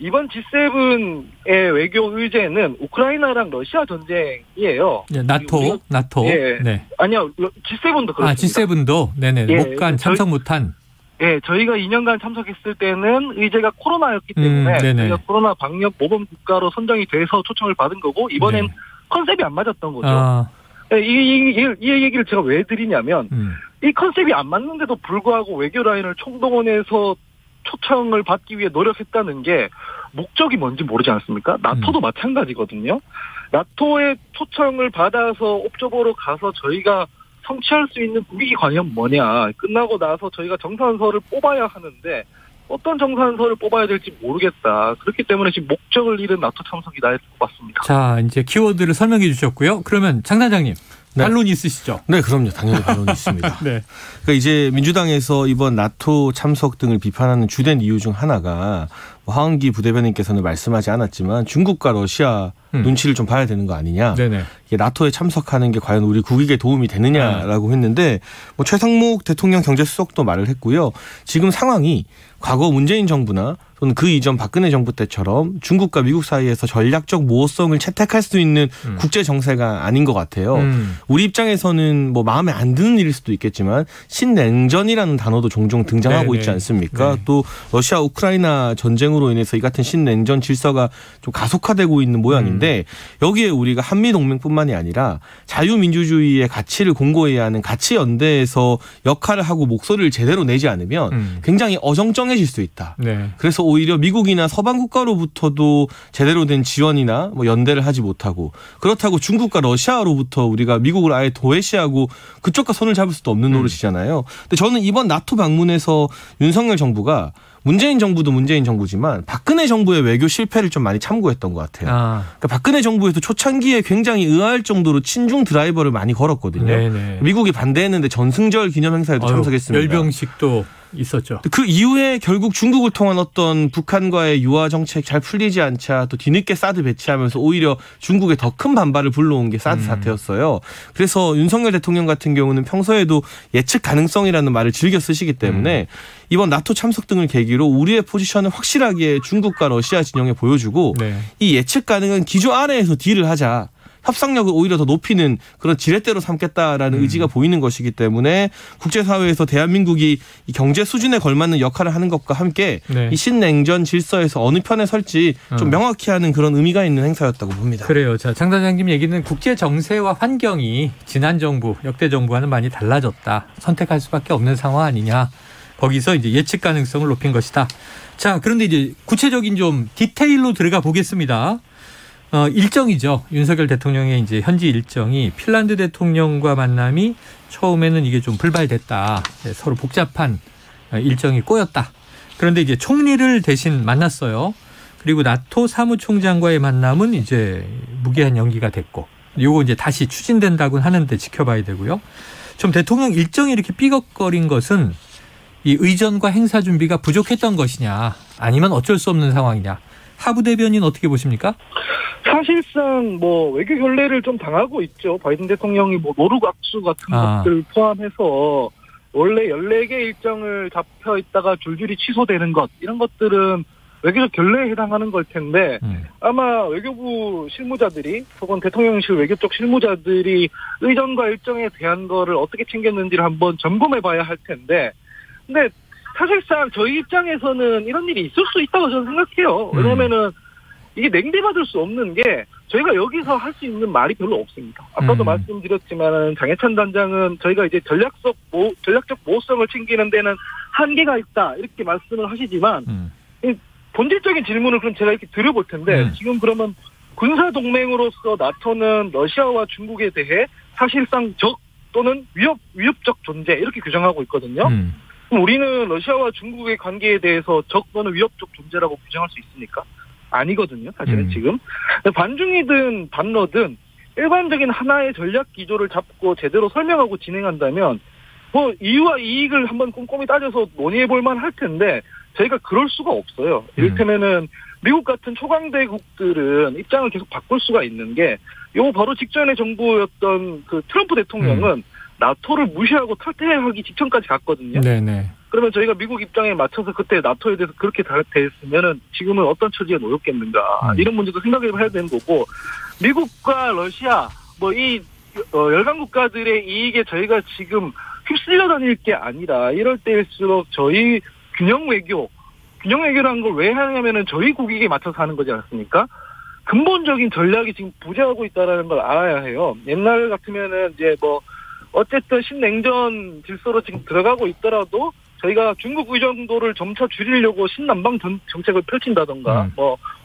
이번 G7의 외교 의제는 우크라이나랑 러시아 전쟁이에요. 네, 나토. 예. 네. 아니요. G7도 그렇습니다. G7도 네네. 예, 못 간 참석 못한. 네, 저희가 2년간 참석했을 때는 의제가 코로나였기 때문에 저희가 코로나 방역 모범 국가로 선정이 돼서 초청을 받은 거고 이번엔 컨셉이 안 맞았던 거죠. 이 얘기를 제가 왜 드리냐면 이 컨셉이 안 맞는데도 불구하고 외교 라인을 총동원해서 초청을 받기 위해 노력했다는 게 목적이 뭔지 모르지 않습니까? 나토도 마찬가지거든요. 나토의 초청을 받아서 옵저버로 가서 저희가 성취할 수 있는 국익이 과연 뭐냐. 끝나고 나서 저희가 정산서를 뽑아야 하는데 어떤 정산서를 뽑아야 될지 모르겠다. 그렇기 때문에 지금 목적을 잃은 나토 참석이다 해서 뽑았습니다. 자, 이제 키워드를 설명해 주셨고요. 그러면 장 사장님. 반론 있으시죠? 네, 그럼요. 당연히 반론이 있습니다. 네. 그러니까 이제 민주당에서 이번 나토 참석 등을 비판하는 주된 이유 중 하나가 황은기 부대변인께서는 말씀하지 않았지만 중국과 러시아 눈치를 좀 봐야 되는 거 아니냐. 네네. 이게 나토에 참석하는 게 과연 우리 국익에 도움이 되느냐라고 했는데 뭐 최상목 대통령 경제수석도 말을 했고요. 지금 상황이 과거 문재인 정부나 또는 그 이전 박근혜 정부 때처럼 중국과 미국 사이에서 전략적 모호성을 채택할 수 있는 국제 정세가 아닌 것 같아요. 우리 입장에서는 뭐 마음에 안 드는 일일 수도 있겠지만 신냉전이라는 단어도 종종 등장하고 네네. 있지 않습니까? 또 러시아 우크라이나 전쟁으로 인해서 이 같은 신냉전 질서가 좀 가속화되고 있는 모양인데 여기에 우리가 한미동맹뿐만이 아니라 자유민주주의의 가치를 공고해야 하는 가치연대에서 역할을 하고 목소리를 제대로 내지 않으면 굉장히 어정쩡해질 수 있다. 네. 그래서 오히려 미국이나 서방 국가로부터도 제대로 된 지원이나 뭐 연대를 하지 못하고 그렇다고 중국과 러시아로부터 우리가 미국을 아예 도외시하고 그쪽과 손을 잡을 수도 없는 노릇이잖아요. 근데 저는 이번 나토 방문에서 윤석열 정부가 문재인 정부도 문재인 정부지만 박근혜 정부의 외교 실패를 좀 많이 참고했던 것 같아요. 그러니까 박근혜 정부에서 초창기에 굉장히 의아할 정도로 친중 드라이버를 많이 걸었거든요. 네네. 미국이 반대했는데 전승절 기념행사에도 참석했습니다. 열병식도 있었죠. 그 이후에 결국 중국을 통한 어떤 북한과의 유화 정책 잘 풀리지 않자 또 뒤늦게 사드 배치하면서 오히려 중국에 더 큰 반발을 불러온 게 사드 사태였어요. 그래서 윤석열 대통령 같은 경우는 평소에도 예측 가능성이라는 말을 즐겨 쓰시기 때문에 이번 나토 참석 등을 계기로 우리의 포지션을 확실하게 중국과 러시아 진영에 보여주고 이 예측 가능한 기조 아래에서 딜을 하자. 협상력을 오히려 더 높이는 그런 지렛대로 삼겠다라는 의지가 보이는 것이기 때문에 국제사회에서 대한민국이 이 경제 수준에 걸맞는 역할을 하는 것과 함께 이 신냉전 질서에서 어느 편에 설지 좀 명확히 하는 그런 의미가 있는 행사였다고 봅니다. 그래요. 자, 장 사장님 얘기는 국제 정세와 환경이 지난 정부, 역대 정부와는 많이 달라졌다. 선택할 수밖에 없는 상황 아니냐. 거기서 이제 예측 가능성을 높인 것이다. 자, 그런데 이제 구체적인 좀 디테일로 들어가 보겠습니다. 일정이죠. 윤석열 대통령의 이제 현지 일정이 핀란드 대통령과 만남이 처음에는 이게 좀 불발됐다. 서로 복잡한 일정이 꼬였다. 그런데 이제 총리를 대신 만났어요. 그리고 나토 사무총장과의 만남은 이제 무기한 연기가 됐고, 요거 이제 다시 추진된다고는 하는데 지켜봐야 되고요. 좀 대통령 일정이 이렇게 삐걱거린 것은 이 의전과 행사 준비가 부족했던 것이냐, 아니면 어쩔 수 없는 상황이냐. 하부 대변인 어떻게 보십니까? 사실상 뭐 외교 결례를 좀 당하고 있죠. 바이든 대통령이 뭐 노르고 악수 같은 것들 포함해서 원래 14개 일정을 잡혀 있다가 줄줄이 취소되는 것, 이런 것들은 외교적 결례에 해당하는 걸 텐데 아마 외교부 실무자들이 혹은 대통령실 외교 쪽 실무자들이 의전과 일정에 대한 거를 어떻게 챙겼는지를 한번 점검해 봐야 할 텐데, 근데 사실상 저희 입장에서는 이런 일이 있을 수 있다고 저는 생각해요. 왜냐면은 이게 냉대받을 수 없는 게 저희가 여기서 할 수 있는 말이 별로 없습니다. 아까도 말씀드렸지만 장해찬 단장은 저희가 이제 전략적 모호성을 챙기는 데는 한계가 있다 이렇게 말씀을 하시지만 본질적인 질문을 그럼 제가 이렇게 드려볼 텐데 지금 그러면 군사동맹으로서 나토는 러시아와 중국에 대해 사실상 적 또는 위협적 존재 이렇게 규정하고 있거든요. 그럼 우리는 러시아와 중국의 관계에 대해서 적 또는 위협적 존재라고 규정할 수 있습니까? 아니거든요. 사실은 지금. 반중이든 반러든 일반적인 하나의 전략 기조를 잡고 제대로 설명하고 진행한다면 뭐 이유와 이익을 한번 꼼꼼히 따져서 논의해 볼 만할 텐데 저희가 그럴 수가 없어요. 이를테면은 미국 같은 초강대국들은 입장을 계속 바꿀 수가 있는 게 요 바로 직전의 정부였던 그 트럼프 대통령은 나토를 무시하고 탈퇴하기 직전까지 갔거든요. 네네. 그러면 저희가 미국 입장에 맞춰서 그때 나토에 대해서 그렇게 됐으면은 지금은 어떤 처지에 놓였겠는가 이런 문제도 생각해야 되는 거고 미국과 러시아 이 열강 국가들의 이익에 저희가 지금 휩쓸려 다닐 게 아니라 이럴 때일수록 저희 균형 외교라는 걸 왜 하냐면은 저희 국익에 맞춰서 하는 거지 않습니까? 근본적인 전략이 지금 부재하고 있다라는 걸 알아야 해요. 옛날 같으면은 이제 어쨌든 신냉전 질서로 지금 들어가고 있더라도 저희가 중국 의존도를 점차 줄이려고 신남방 정책을 펼친다던가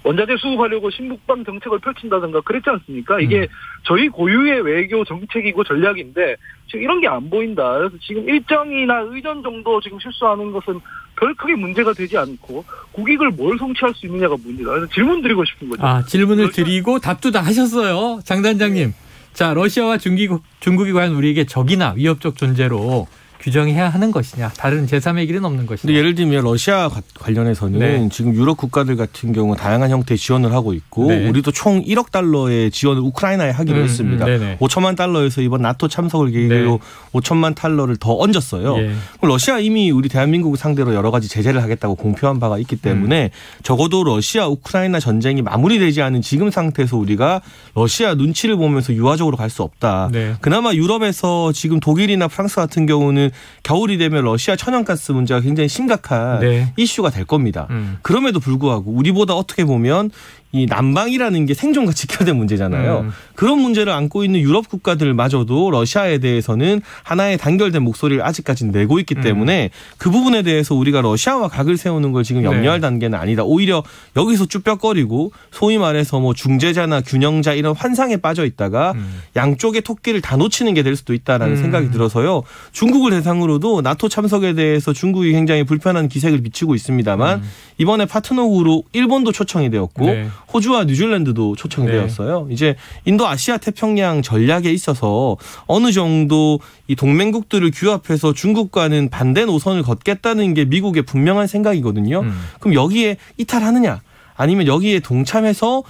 원자재 수급하려고 신북방 정책을 펼친다던가 그랬지 않습니까? 이게 저희 고유의 외교 정책이고 전략인데 지금 이런 게 안 보인다. 그래서 지금 일정이나 의전 정도 지금 실수하는 것은 별 크게 문제가 되지 않고 국익을 뭘 성취할 수 있느냐가 문제다. 그래서 질문 드리고 싶은 거죠. 질문을 드리고 답도 다 하셨어요. 장 단장님. 자, 러시아와 중국이 과연 우리에게 적이나 위협적 존재로 규정해야 하는 것이냐, 다른 제3의 길은 없는 것이냐. 예를 들면 러시아 관련해서는 지금 유럽 국가들 같은 경우 다양한 형태의 지원을 하고 있고 우리도 총 1억 달러의 지원을 우크라이나에 하기로 했습니다. 5천만 달러에서 이번 나토 참석을 계기로 5천만 달러를 더 얹었어요. 그럼 러시아 이미 우리 대한민국을 상대로 여러 가지 제재를 하겠다고 공표한 바가 있기 때문에 적어도 러시아 우크라이나 전쟁이 마무리되지 않은 지금 상태에서 우리가 러시아 눈치를 보면서 유화적으로 갈 수 없다. 그나마 유럽에서 지금 독일이나 프랑스 같은 경우는 겨울이 되면 러시아 천연가스 문제가 굉장히 심각한 이슈가 될 겁니다. 그럼에도 불구하고 우리보다 어떻게 보면 이 난방이라는 게 생존과 직결된 문제잖아요. 그런 문제를 안고 있는 유럽 국가들마저도 러시아에 대해서는 하나의 단결된 목소리를 아직까지는 내고 있기 때문에 그 부분에 대해서 우리가 러시아와 각을 세우는 걸 지금 염려할 단계는 아니다. 오히려 여기서 쭈뼛거리고 소위 말해서 중재자나 균형자 이런 환상에 빠져 있다가 양쪽의 토끼를 다 놓치는 게 될 수도 있다라는 생각이 들어서요. 중국을 대상으로도 나토 참석에 대해서 중국이 굉장히 불편한 기색을 비치고 있습니다만 이번에 파트너국으로 일본도 초청이 되었고 호주와 뉴질랜드도 초청이 되었어요. 이제 인도아시아 태평양 전략에 있어서 어느 정도 이 동맹국들을 규합해서 중국과는 반대 노선을 걷겠다는 게 미국의 분명한 생각이거든요. 그럼 여기에 이탈하느냐? 아니면 여기에 동참해서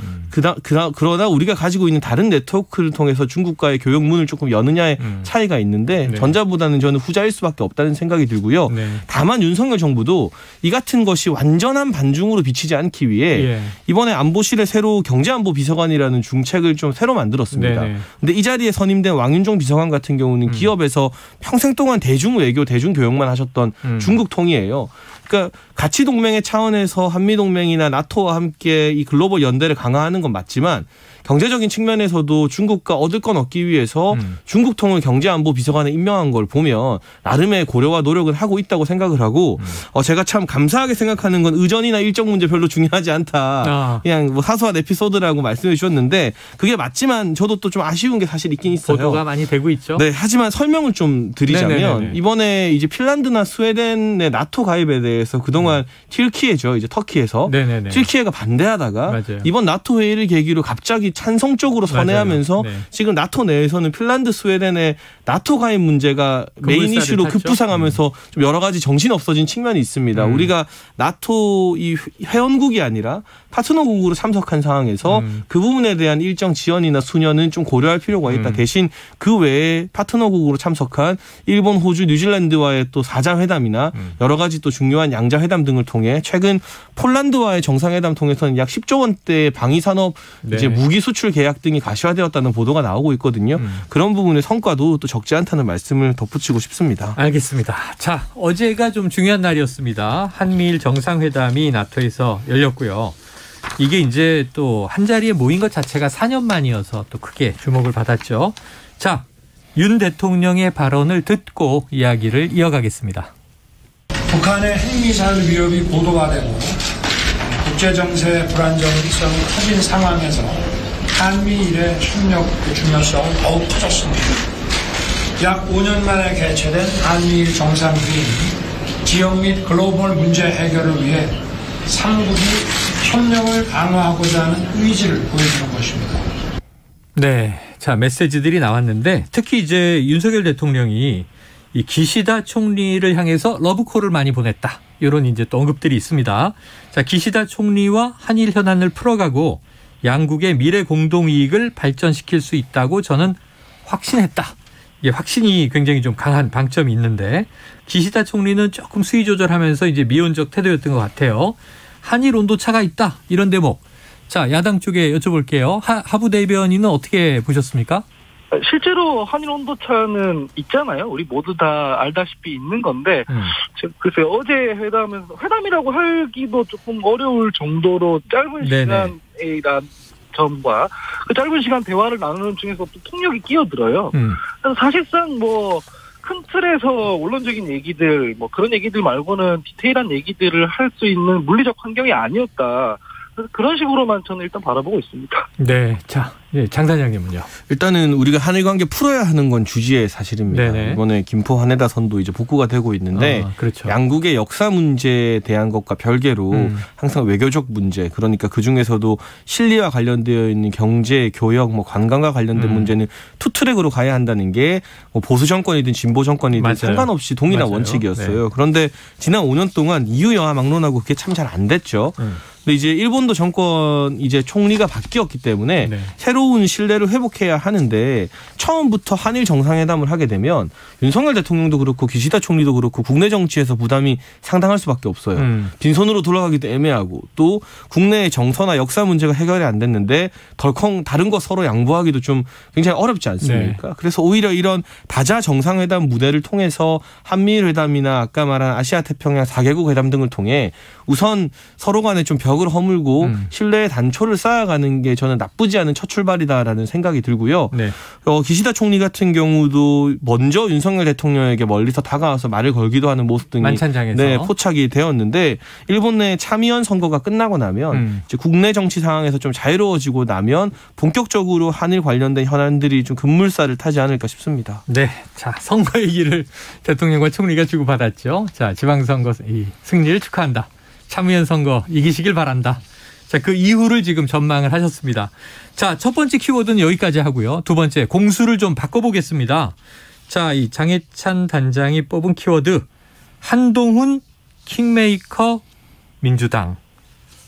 그러나 우리가 가지고 있는 다른 네트워크를 통해서 중국과의 교역 문을 조금 여느냐의 차이가 있는데 전자보다는 저는 후자일 수밖에 없다는 생각이 들고요. 다만 윤석열 정부도 이 같은 것이 완전한 반중으로 비치지 않기 위해 이번에 안보실에 새로 경제안보 비서관이라는 중책을 좀 새로 만들었습니다. 근데 이 자리에 선임된 왕윤종 비서관 같은 경우는 기업에서 평생 동안 대중외교, 대중교역만 하셨던 중국 통이에요. 그러니까 가치 동맹의 차원에서 한미동맹이나 나토와 함께 이 글로벌 연대를 강화하는 건 맞지만 경제적인 측면에서도 중국과 얻을 건 얻기 위해서 중국 통을 경제안보 비서관에 임명한 걸 보면 나름의 고려와 노력을 하고 있다고 생각을 하고 제가 참 감사하게 생각하는 건 의전이나 일정 문제 별로 중요하지 않다. 그냥 사소한 에피소드라고 말씀해 주셨는데 그게 맞지만 저도 또 좀 아쉬운 게 사실 있긴 있어요. 보도가 많이 되고 있죠. 네, 하지만 설명을 좀 드리자면 이번에 이제 핀란드나 스웨덴의 나토 가입에 대해서 그동안 튀르키예죠. 이제 터키에서 튀르키예가 반대하다가 이번 나토 회의를 계기로 갑자기 찬성적으로 선회하면서 지금 나토 내에서는 핀란드, 스웨덴의 나토 가입 문제가 메인 이슈로 급부상하면서 좀 여러 가지 정신 없어진 측면이 있습니다. 우리가 나토 이 회원국이 아니라 파트너국으로 참석한 상황에서 그 부분에 대한 일정 지연이나 수년은 좀 고려할 필요가 있다. 대신 그 외에 파트너국으로 참석한 일본, 호주, 뉴질랜드와의 또 4자 회담이나 여러 가지 또 중요한 양자 회담 등을 통해 최근 폴란드와의 정상회담 통해서는 약 10조 원대의 방위산업 이제 무기 수출 계약 등이 가시화되었다는 보도가 나오고 있거든요. 그런 부분의 성과도 또 적지 않다는 말씀을 덧붙이고 싶습니다. 알겠습니다. 자, 어제가 좀 중요한 날이었습니다. 한미일 정상회담이 나토에서 열렸고요. 이게 이제 또 한자리에 모인 것 자체가 4년 만이어서 또 크게 주목을 받았죠. 자, 윤 대통령의 발언을 듣고 이야기를 이어가겠습니다. 북한의 핵미사일 위협이 고도화되고 국제정세의 불안정성이 커진 상황에서 한미일의 협력의 중요성은 더욱 커졌습니다. 약 5년 만에 개최된 한미일 정상회의는 지역 및 글로벌 문제 해결을 위해 삼국이 협력을 강화하고자 하는 의지를 보여주는 것입니다. 네, 자 메시지들이 나왔는데 특히 이제 윤석열 대통령이 이 기시다 총리를 향해서 러브콜을 많이 보냈다. 이런 이제 또 언급들이 있습니다. 자, 기시다 총리와 한일 현안을 풀어가고 양국의 미래 공동 이익을 발전시킬 수 있다고 저는 확신했다. 이게 확신이 굉장히 좀 강한 방점이 있는데 기시다 총리는 조금 수위 조절하면서 이제 미온적 태도였던 것 같아요. 한일 온도차가 있다 이런 대목. 자, 야당 쪽에 여쭤볼게요. 하부 대변인은 어떻게 보셨습니까? 실제로 한일 온도차는 있잖아요. 우리 모두 다 알다시피 있는 건데 글쎄요, 어제 회담이라고 하기도 조금 어려울 정도로 짧은 시간이란 점과 그 짧은 시간 대화를 나누는 중에서 또 폭력이 끼어들어요. 그래서 사실상 뭐 큰 틀에서 원론적인 얘기들 뭐 그런 얘기들 말고는 디테일한 얘기들을 할 수 있는 물리적 환경이 아니었다. 그런 식으로만 저는 일단 바라보고 있습니다. 네, 자, 장 단장님은요. 일단은 우리가 한일 관계 풀어야 하는 건 주지의 사실입니다. 네네. 이번에 김포 하네다 선도 이제 복구가 되고 있는데, 그렇죠. 양국의 역사 문제에 대한 것과 별개로 항상 외교적 문제, 그러니까 그 중에서도 실리와 관련되어 있는 경제, 교역, 뭐 관광과 관련된 문제는 투트랙으로 가야 한다는 게 뭐 보수 정권이든 진보 정권이든 맞아요. 상관없이 동일한 맞아요. 원칙이었어요. 네. 그런데 지난 5년 동안 이유 여하 막론하고 그게 참 잘 안 됐죠. 근데 이제 일본도 정권 이제 총리가 바뀌었기 때문에 네. 새로운 신뢰를 회복해야 하는데 처음부터 한일 정상회담을 하게 되면 윤석열 대통령도 그렇고 기시다 총리도 그렇고 국내 정치에서 부담이 상당할 수밖에 없어요. 빈손으로 돌아가기도 애매하고 또 국내의 정서나 역사 문제가 해결이 안 됐는데 덜컹 다른 거 서로 양보하기도 좀 굉장히 어렵지 않습니까? 네. 그래서 오히려 이런 다자 정상회담 무대를 통해서 한미일 회담이나 아까 말한 아시아 태평양 4개국 회담 등을 통해 우선 서로 간에 좀 벽을 허물고 신뢰의 단초를 쌓아가는 게 저는 나쁘지 않은 첫 출발이다라는 생각이 들고요. 네. 기시다 총리 같은 경우도 먼저 윤석열 대통령에게 멀리서 다가와서 말을 걸기도 하는 모습 등이 네, 포착이 되었는데 일본 내 참의원 선거가 끝나고 나면 이제 국내 정치 상황에서 좀 자유로워지고 나면 본격적으로 한일 관련된 현안들이 좀 급물살을 타지 않을까 싶습니다. 네, 자 선거 얘기를 대통령과 총리가 주고받았죠. 자 지방선거 이 승리를 축하한다. 참의원 선거 이기시길 바란다. 자, 그 이후를 지금 전망을 하셨습니다. 자, 첫 번째 키워드는 여기까지 하고요. 두 번째 공수를 좀 바꿔보겠습니다. 자, 이 장해찬 단장이 뽑은 키워드 한동훈 킹메이커 민주당.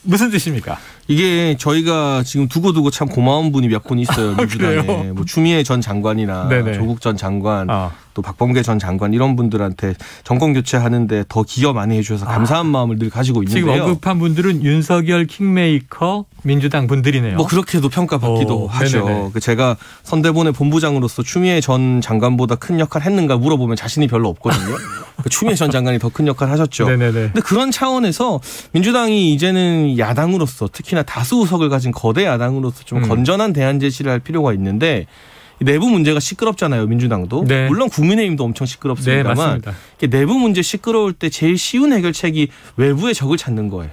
무슨 뜻입니까? 이게 저희가 지금 두고두고 참 고마운 분이 몇 분 있어요. 민주당에. 뭐 추미애 전 장관이나 네네. 조국 전 장관 또 박범계 전 장관 이런 분들한테 정권 교체하는데 더 기여 많이 해주셔서 감사한 마음을 늘 가지고 있는데요. 지금 언급한 분들은 윤석열 킹메이커 민주당 분들이네요. 뭐 그렇게도 평가받기도 하죠. 네네네. 제가 선대본의 본부장으로서 추미애 전 장관보다 큰 역할 했는가 물어보면 자신이 별로 없거든요. 추미애 전 장관이 더 큰 역할 하셨죠. 네네네. 근데 그런 차원에서 민주당이 이제는 야당으로서 특히나 다수 의석을 가진 거대 야당으로서 좀 건전한 대안 제시를 할 필요가 있는데 내부 문제가 시끄럽잖아요. 민주당도. 네. 물론 국민의힘도 엄청 시끄럽습니다만 네, 내부 문제 시끄러울 때 제일 쉬운 해결책이 외부의 적을 찾는 거예요.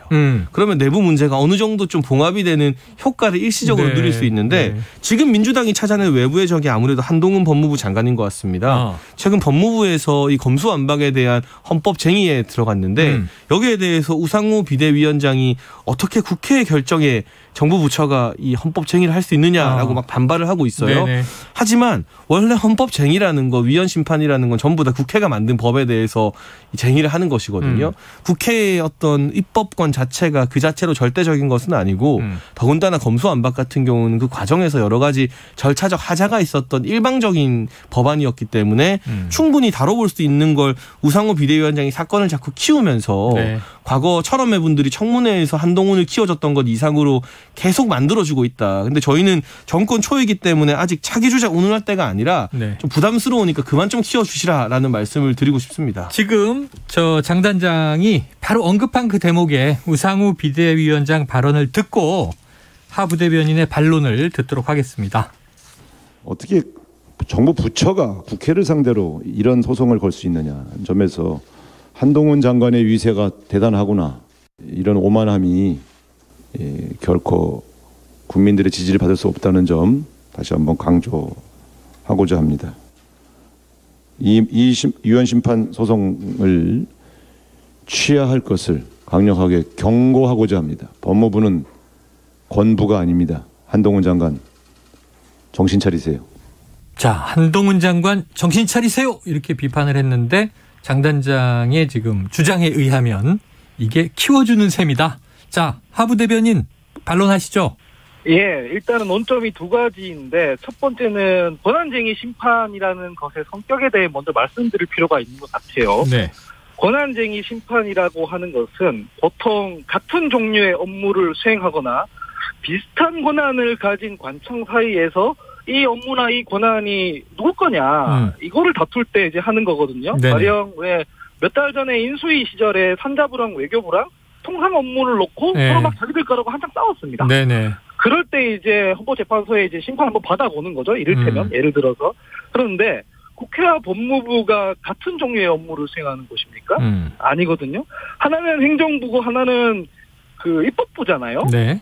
그러면 내부 문제가 어느 정도 좀 봉합이 되는 효과를 일시적으로 누릴 수 있는데 지금 민주당이 찾아낸 외부의 적이 아무래도 한동훈 법무부 장관인 것 같습니다. 최근 법무부에서 이 검수완박에 대한 헌법 쟁의에 들어갔는데 여기에 대해서 우상호 비대위원장이 어떻게 국회 결정에 정부 부처가 이 헌법 쟁의를 할 수 있느냐라고 막 반발을 하고 있어요. 네네. 하지만 원래 헌법 쟁의라는 거, 위헌 심판이라는 건 전부 다 국회가 만든 법에 대해서 쟁의를 하는 것이거든요. 국회의 어떤 입법권 자체가 그 자체로 절대적인 것은 아니고 더군다나 검수완박 같은 경우는 그 과정에서 여러 가지 절차적 하자가 있었던 일방적인 법안이었기 때문에 충분히 다뤄볼 수 있는 걸 우상호 비대위원장이 사건을 자꾸 키우면서 과거 철험회 분들이 청문회에서 한동훈을 키워줬던 것 이상으로 계속 만들어주고 있다. 근데 저희는 정권 초이기 때문에 아직 차기 주자 운운할 때가 아니라 좀 부담스러우니까 그만 좀 키워주시라라는 말씀을 드리고 싶습니다. 지금 저 장 단장이 바로 언급한 그 대목에 우상호 비대위원장 발언을 듣고 하 부대변인의 반론을 듣도록 하겠습니다. 어떻게 정부 부처가 국회를 상대로 이런 소송을 걸 수 있느냐 점에서 한동훈 장관의 위세가 대단하구나. 이런 오만함이 결코 국민들의 지지를 받을 수 없다는 점 다시 한번 강조하고자 합니다. 이 위헌 심판 소송을 취하할 것을 강력하게 경고하고자 합니다. 법무부는 권부가 아닙니다. 한동훈 장관 정신 차리세요. 자, 한동훈 장관 정신 차리세요. 이렇게 비판을 했는데 장 단장의 지금 주장에 의하면 이게 키워주는 셈이다. 자, 하 부대변인 반론하시죠. 예, 일단은 논점이 두 가지인데 첫 번째는 권한쟁의 심판이라는 것의 성격에 대해 먼저 말씀드릴 필요가 있는 것 같아요. 네. 권한쟁의 심판이라고 하는 것은 보통 같은 종류의 업무를 수행하거나 비슷한 권한을 가진 관청 사이에서 이 업무나 이 권한이 누구 거냐 이거를 다툴 때 이제 하는 거거든요. 네네. 가령 왜 몇 달 전에 인수위 시절에 산자부랑 외교부랑 통상 업무를 놓고 네. 서로 막 자기들 거라고 한창 싸웠습니다. 네네. 그럴 때 이제 헌법재판소에 이제 심판 한번 받아보는 거죠. 이를테면 예를 들어서. 그런데 국회와 법무부가 같은 종류의 업무를 수행하는 곳입니까? 아니거든요. 하나는 행정부고 하나는 그 입법부잖아요. 네.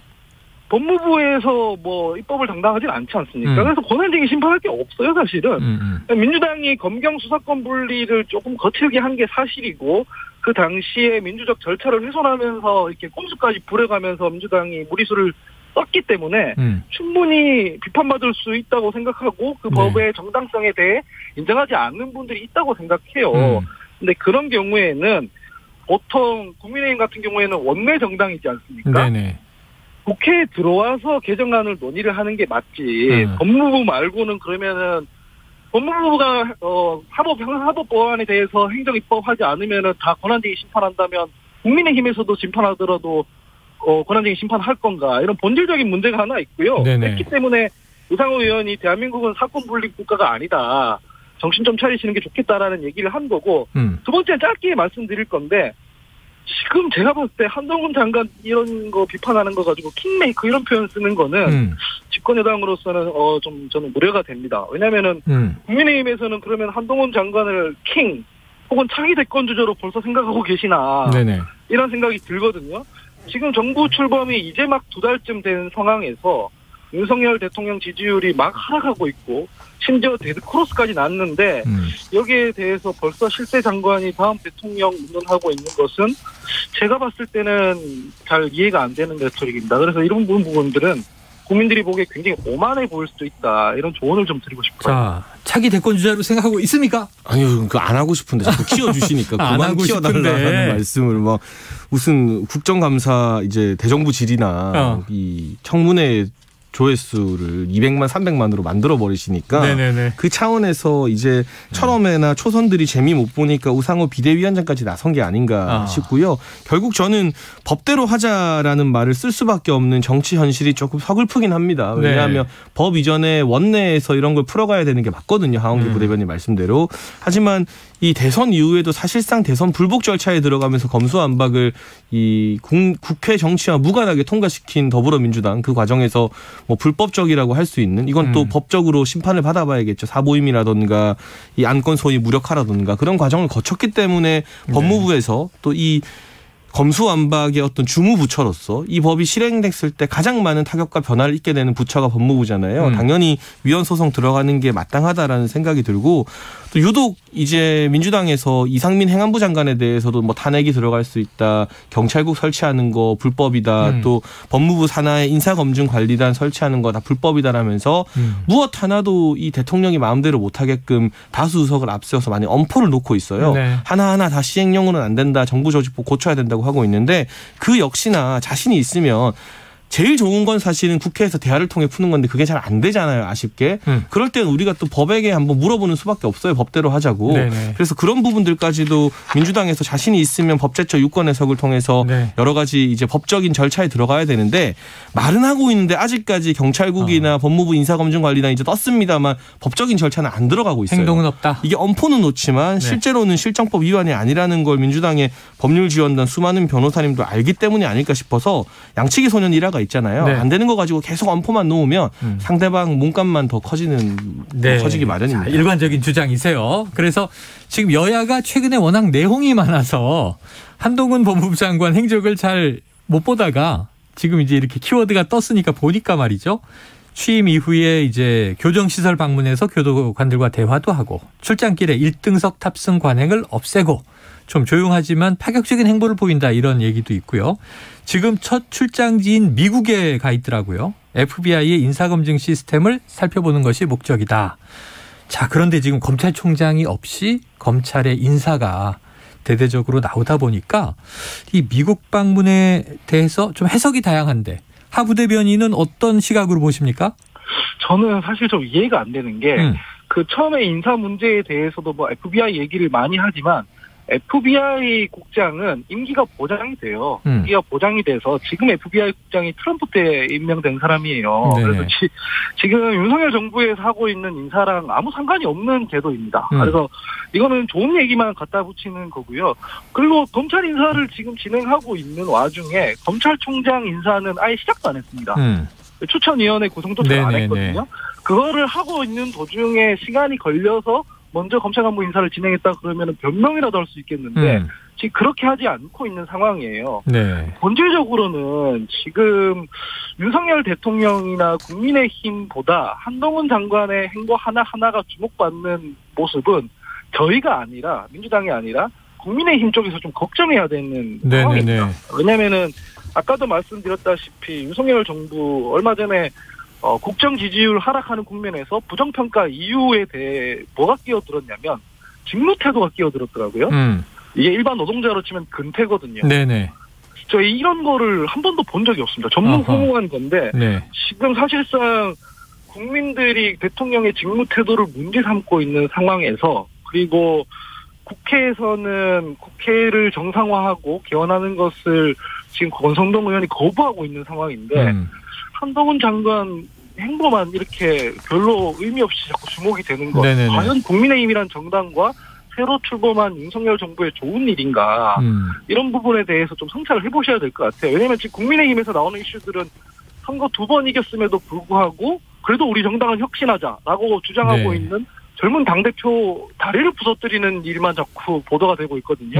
법무부에서 뭐 입법을 담당하진 않지 않습니까? 그래서 권한쟁의 심판할 게 없어요, 사실은. 민주당이 검경 수사권 분리를 조금 거칠게 한 게 사실이고, 그 당시에 민주적 절차를 훼손하면서 이렇게 꼼수까지 부려가면서 민주당이 무리수를 썼기 때문에 충분히 비판받을 수 있다고 생각하고 그 법의 정당성에 대해 인정하지 않는 분들이 있다고 생각해요. 근데 그런 경우에는 보통 국민의힘 같은 경우에는 원내 정당이지 않습니까? 네네. 국회에 들어와서 개정안을 논의를 하는 게 맞지. 법무부 말고는 그러면은 법무부가 사법 법안에 대해서 행정 입법하지 않으면은 다 권한쟁의 심판한다면 국민의힘에서도 심판하더라도 권한쟁의 심판할 건가 이런 본질적인 문제가 하나 있고요. 네네. 그렇기 때문에 우상호 의원이 대한민국은 사건 분리 국가가 아니다. 정신 좀 차리시는 게 좋겠다라는 얘기를 한 거고 두 번째는 짧게 말씀드릴 건데 지금 제가 봤을 때 한동훈 장관 이런 거 비판하는 거 가지고 킹메이커 이런 표현 쓰는 거는 집권여당으로서는 좀 저는 우려가 됩니다. 왜냐면은 국민의힘에서는 그러면 한동훈 장관을 킹 혹은 차기 대권 주자로 벌써 생각하고 계시나 네네. 이런 생각이 들거든요. 지금 정부 출범이 이제 막 2달쯤 된 상황에서 윤석열 대통령 지지율이 막 하락하고 있고 심지어 데드크로스까지 났는데 여기에 대해서 벌써 실세 장관이 다음 대통령 운운하고 있는 것은 제가 봤을 때는 잘 이해가 안 되는 레토릭입니다. 그래서 이런 부분들은 국민들이 보기에 굉장히 오만해 보일 수도 있다. 이런 조언을 좀 드리고 싶어요. 자, 차기 대권 주자로 생각하고 있습니까? 아니요, 그 안 하고 싶은데 자꾸 키워주시니까 그만 키워달라는 말씀을 막 무슨 국정감사 이제 대정부 질의나 이 청문회 조회수를 200만, 300만으로 만들어버리시니까 네네네. 그 차원에서 이제 철험회나 초선들이 재미 못 보니까 우상호 비대위원장까지 나선 게 아닌가 싶고요. 결국 저는 법대로 하자라는 말을 쓸 수밖에 없는 정치 현실이 조금 서글프긴 합니다. 왜냐하면 법 이전에 원내에서 이런 걸 풀어가야 되는 게 맞거든요. 하원기 부대변인 말씀대로. 하지만 이 대선 이후에도 사실상 대선 불복 절차에 들어가면서 검수완박을 이 국회 정치와 무관하게 통과시킨 더불어민주당 그 과정에서 뭐 불법적이라고 할 수 있는 이건 또 법적으로 심판을 받아봐야겠죠. 사보임이라든가 이 안건 소위 무력화라든가 그런 과정을 거쳤기 때문에 법무부에서 또 이 검수완박의 어떤 주무부처로서 이 법이 실행됐을 때 가장 많은 타격과 변화를 입게 되는 부처가 법무부잖아요. 당연히 위헌 소송 들어가는 게 마땅하다라는 생각이 들고 또 유독 이제 민주당에서 이상민 행안부 장관에 대해서도 뭐 탄핵이 들어갈 수 있다. 경찰국 설치하는 거 불법이다. 또 법무부 산하의 인사검증관리단 설치하는 거 다 불법이다라면서 무엇 하나도 이 대통령이 마음대로 못하게끔 다수 의석을 앞세워서 많이 엄포를 놓고 있어요. 네. 하나하나 다 시행령으로는 안 된다. 정부 조직법 고쳐야 된다고 하고 있는데 그 역시나 자신이 있으면 제일 좋은 건 사실은 국회에서 대화를 통해 푸는 건데 그게 잘 안 되잖아요. 아쉽게. 그럴 때는 우리가 또 법에게 한번 물어보는 수밖에 없어요. 법대로 하자고. 네네. 그래서 그런 부분들까지도 민주당에서 자신이 있으면 법제처 유권 해석을 통해서 여러 가지 이제 법적인 절차에 들어가야 되는데 말은 하고 있는데 아직까지 경찰국이나 법무부 인사검증관리단 이제 떴습니다만 법적인 절차는 안 들어가고 있어요. 행동은 없다. 이게 엄포는 놓지만 실제로는 실정법 위반이 아니라는 걸 민주당의 법률지원단 수많은 변호사님도 알기 때문이 아닐까 싶어서 양치기 소년 일화가 있잖아요. 안 되는 거 가지고 계속 엄포만 놓으면 상대방 몸값만 더 커지는 커지기 마련입니다. 자, 일관적인 주장이세요. 그래서 지금 여야가 최근에 워낙 내홍이 많아서 한동훈 법무부 장관 행적을 잘 못 보다가 지금 이제 이렇게 키워드가 떴으니까 보니까 말이죠. 취임 이후에 이제 교정시설 방문해서 교도관들과 대화도 하고 출장길에 1등석 탑승 관행을 없애고 좀 조용하지만 파격적인 행보를 보인다 이런 얘기도 있고요. 지금 첫 출장지인 미국에 가 있더라고요. FBI의 인사검증 시스템을 살펴보는 것이 목적이다. 자, 그런데 지금 검찰총장이 없이 검찰의 인사가 대대적으로 나오다 보니까 이 미국 방문에 대해서 좀 해석이 다양한데 하 부대변인은 어떤 시각으로 보십니까? 저는 사실 좀 이해가 안 되는 게 그 처음에 인사 문제에 대해서도 뭐 FBI 얘기를 많이 하지만 FBI 국장은 임기가 보장이 돼요. 임기가 보장이 돼서 지금 FBI 국장이 트럼프 때 임명된 사람이에요. 네네. 그래서 지금 윤석열 정부에서 하고 있는 인사랑 아무 상관이 없는 제도입니다. 그래서 이거는 좋은 얘기만 갖다 붙이는 거고요. 그리고 검찰 인사를 지금 진행하고 있는 와중에 검찰총장 인사는 아예 시작도 안 했습니다. 추천위원회 구성도 잘 안 했거든요. 그거를 하고 있는 도중에 시간이 걸려서 먼저 검찰간부 인사를 진행했다 그러면 변명이라도 할 수 있겠는데 지금 그렇게 하지 않고 있는 상황이에요. 네. 본질적으로는 지금 윤석열 대통령이나 국민의힘보다 한동훈 장관의 행보 하나하나가 주목받는 모습은 저희가 아니라 민주당이 아니라 국민의힘 쪽에서 좀 걱정해야 되는 상황입니다. 왜냐하면은 아까도 말씀드렸다시피 윤석열 정부 얼마 전에 국정 지지율 하락하는 국면에서 부정평가 이유에 대해 뭐가 끼어들었냐면 직무 태도가 끼어들었더라고요. 이게 일반 노동자로 치면 근태거든요. 네네. 저희 이런 거를 한 번도 본 적이 없습니다. 전무후무한 건데 지금 사실상 국민들이 대통령의 직무 태도를 문제 삼고 있는 상황에서 그리고 국회에서는 국회를 정상화하고 개원하는 것을 지금 권성동 의원이 거부하고 있는 상황인데 한동훈 장관 행보만 이렇게 별로 의미 없이 자꾸 주목이 되는 것. 과연 국민의힘이란 정당과 새로 출범한 윤석열 정부의 좋은 일인가. 이런 부분에 대해서 좀 성찰을 해보셔야 될 것 같아요. 왜냐하면 지금 국민의힘에서 나오는 이슈들은 선거 2번 이겼음에도 불구하고 그래도 우리 정당은 혁신하자라고 주장하고 있는 젊은 당대표 다리를 부서뜨리는 일만 자꾸 보도가 되고 있거든요.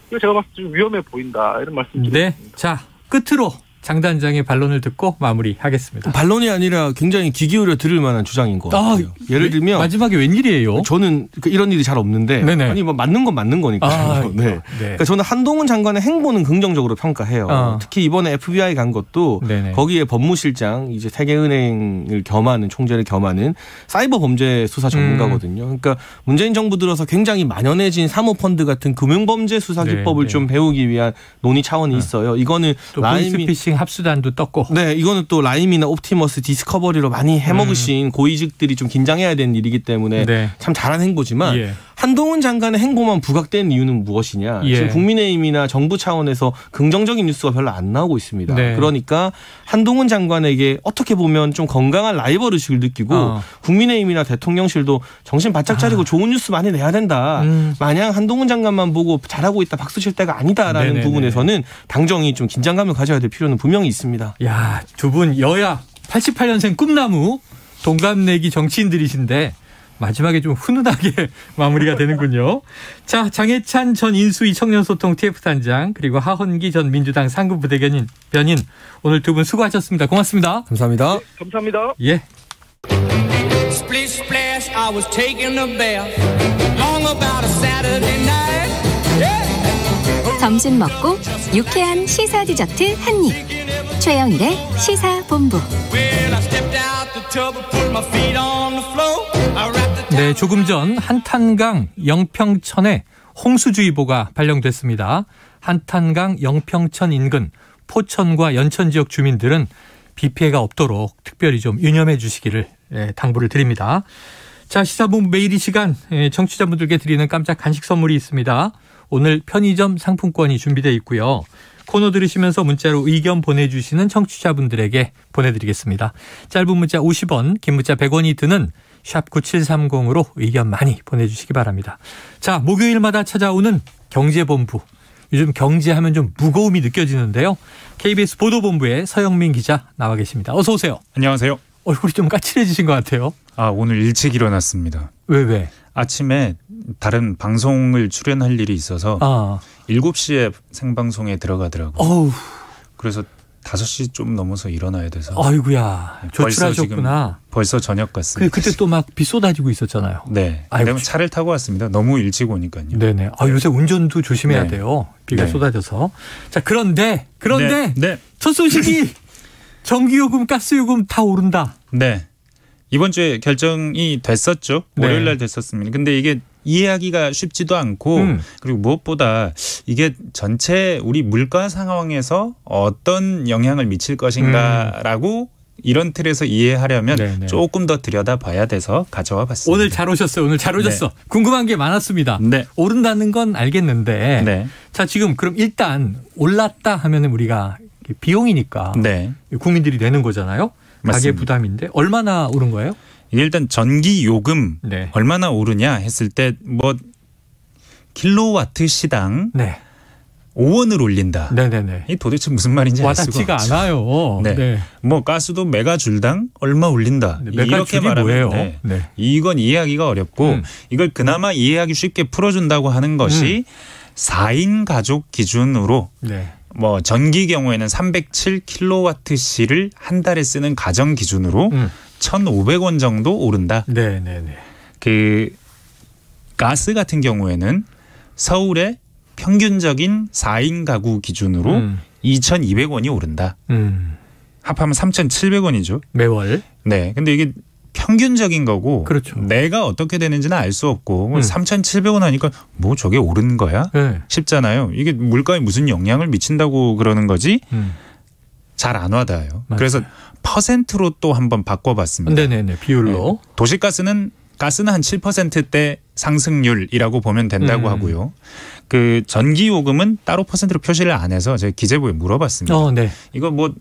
그래서 제가 봤을 때 좀 위험해 보인다 이런 말씀 드리겠습니다. 네. 자, 끝으로 장 단장의 반론을 듣고 마무리하겠습니다. 반론이 아니라 굉장히 귀 기울여 들을 만한 주장인 것 같아요. 예를 들면 마지막에 웬일이에요? 저는 이런 일이 잘 없는데 아니 뭐 맞는 건 맞는 거니까요. 그러니까 저는 한동훈 장관의 행보는 긍정적으로 평가해요. 특히 이번에 FBI 간 것도 거기에 법무실장 이제 세계은행을 겸하는 총재를 겸하는 사이버 범죄 수사 전문가거든요. 그러니까 문재인 정부 들어서 굉장히 만연해진 사모펀드 같은 금융범죄 수사 기법을 좀 배우기 위한 논의 차원이 있어요. 이거는 보이스피싱 합수단도 떴고. 네, 이거는 또 라임이나 옵티머스, 디스커버리로 많이 해먹으신 고위직들이 좀 긴장해야 되는 일이기 때문에 참 잘한 행보지만 한동훈 장관의 행보만 부각된 이유는 무엇이냐. 지금 국민의힘이나 정부 차원에서 긍정적인 뉴스가 별로 안 나오고 있습니다. 그러니까 한동훈 장관에게 어떻게 보면 좀 건강한 라이벌 의식을 느끼고 국민의힘이나 대통령실도 정신 바짝 차리고 좋은 뉴스 많이 내야 된다. 마냥 한동훈 장관만 보고 잘하고 있다 박수 칠 때가 아니다라는 부분에서는 당정이 좀 긴장감을 가져야 될 필요는 분명히 있습니다. 야, 두 분 여야 88년생 꿈나무 동갑내기 정치인들이신데 마지막에 좀 훈훈하게 마무리가 되는군요. 자, 장해찬 전 인수위 청년소통 TF단장 그리고 하헌기 전 민주당 상근부대변인 오늘 두 분 수고하셨습니다. 고맙습니다. 감사합니다. 네, 감사합니다. 예. 점심 먹고 유쾌한 시사 디저트 한 입. 최영일의 시사본부. 네, 조금 전 한탄강 영평천에 홍수주의보가 발령됐습니다. 한탄강 영평천 인근 포천과 연천 지역 주민들은 비 피해가 없도록 특별히 좀 유념해 주시기를 당부를 드립니다. 자, 시사본부 매일 이 시간 청취자분들께 드리는 깜짝 간식 선물이 있습니다. 오늘 편의점 상품권이 준비되어 있고요. 코너 들으시면서 문자로 의견 보내주시는 청취자분들에게 보내드리겠습니다. 짧은 문자 50원, 긴 문자 100원이 드는 샵 9730으로 의견 많이 보내주시기 바랍니다. 자, 목요일마다 찾아오는 경제본부. 요즘 경제하면 좀 무거움이 느껴지는데요. KBS 보도본부의 서영민 기자 나와 계십니다. 어서 오세요. 안녕하세요. 얼굴이 좀 까칠해지신 것 같아요. 아, 오늘 일찍 일어났습니다. 왜? 아침에 다른 방송을 출연할 일이 있어서 7시에 생방송에 들어가더라고요. 그래서 5시 좀 넘어서 일어나야 돼서. 아이고야, 조출하셨구나. 벌써 저녁 같습니다. 그때 또 막 비 쏟아지고 있었잖아요. 네. 그다음에 차를 타고 왔습니다. 너무 일찍 오니까요. 네네. 요새 운전도 조심해야 돼요. 비가 쏟아져서. 자, 그런데 첫 소식이 전기요금, 가스요금 다 오른다. 네. 이번 주에 결정이 됐었죠. 월요일 날 됐었습니다. 근데 이게 이해하기가 쉽지도 않고 그리고 무엇보다 이게 전체 우리 물가 상황에서 어떤 영향을 미칠 것인가라고 이런 틀에서 이해하려면 네네. 조금 더 들여다봐야 돼서 가져와 봤습니다. 오늘 잘 오셨어요. 오늘 잘 오셨어. 네. 궁금한 게 많았습니다. 네. 오른다는 건 알겠는데 네. 자 지금 그럼 일단 올랐다 하면은 우리가 비용이니까 네. 국민들이 내는 거잖아요. 가계 부담인데 얼마나 오른 거예요? 일단 전기 요금 네. 얼마나 오르냐 했을 때 뭐 킬로와트 시당 5원을 올린다. 네네네. 이 도대체 무슨 말인지 알 수가 없죠. 와닿지가 않아요. 네. 네. 뭐 가스도 메가줄당 얼마 올린다. 네. 이렇게 말하면 뭐예요? 네. 이건 이해하기가 어렵고 이걸 그나마 이해하기 쉽게 풀어준다고 하는 것이 4인 가족 기준으로 뭐 전기 경우에는 307kWh를 한 달에 쓰는 가정 기준으로 1,500원 정도 오른다. 네네네. 그 가스 같은 경우에는 서울의 평균적인 4인 가구 기준으로 2,200원이 오른다. 합하면 3,700원이죠. 매월. 네. 근데 이게 평균적인 거고 그렇죠. 내가 어떻게 되는지는 알 수 없고 3,700원 하니까 뭐 저게 오른 거야? 싶잖아요. 이게 물가에 무슨 영향을 미친다고 그러는 거지? 잘 안 와닿아요. 맞아요. 그래서 퍼센트로 또 한번 바꿔봤습니다. 네네네. 비율로. 네. 도시가스는 한 7%대 상승률이라고 보면 된다고 하고요. 그 전기요금은 따로 퍼센트로 표시를 안 해서 제가 기재부에 물어봤습니다. 네. 이거 뭐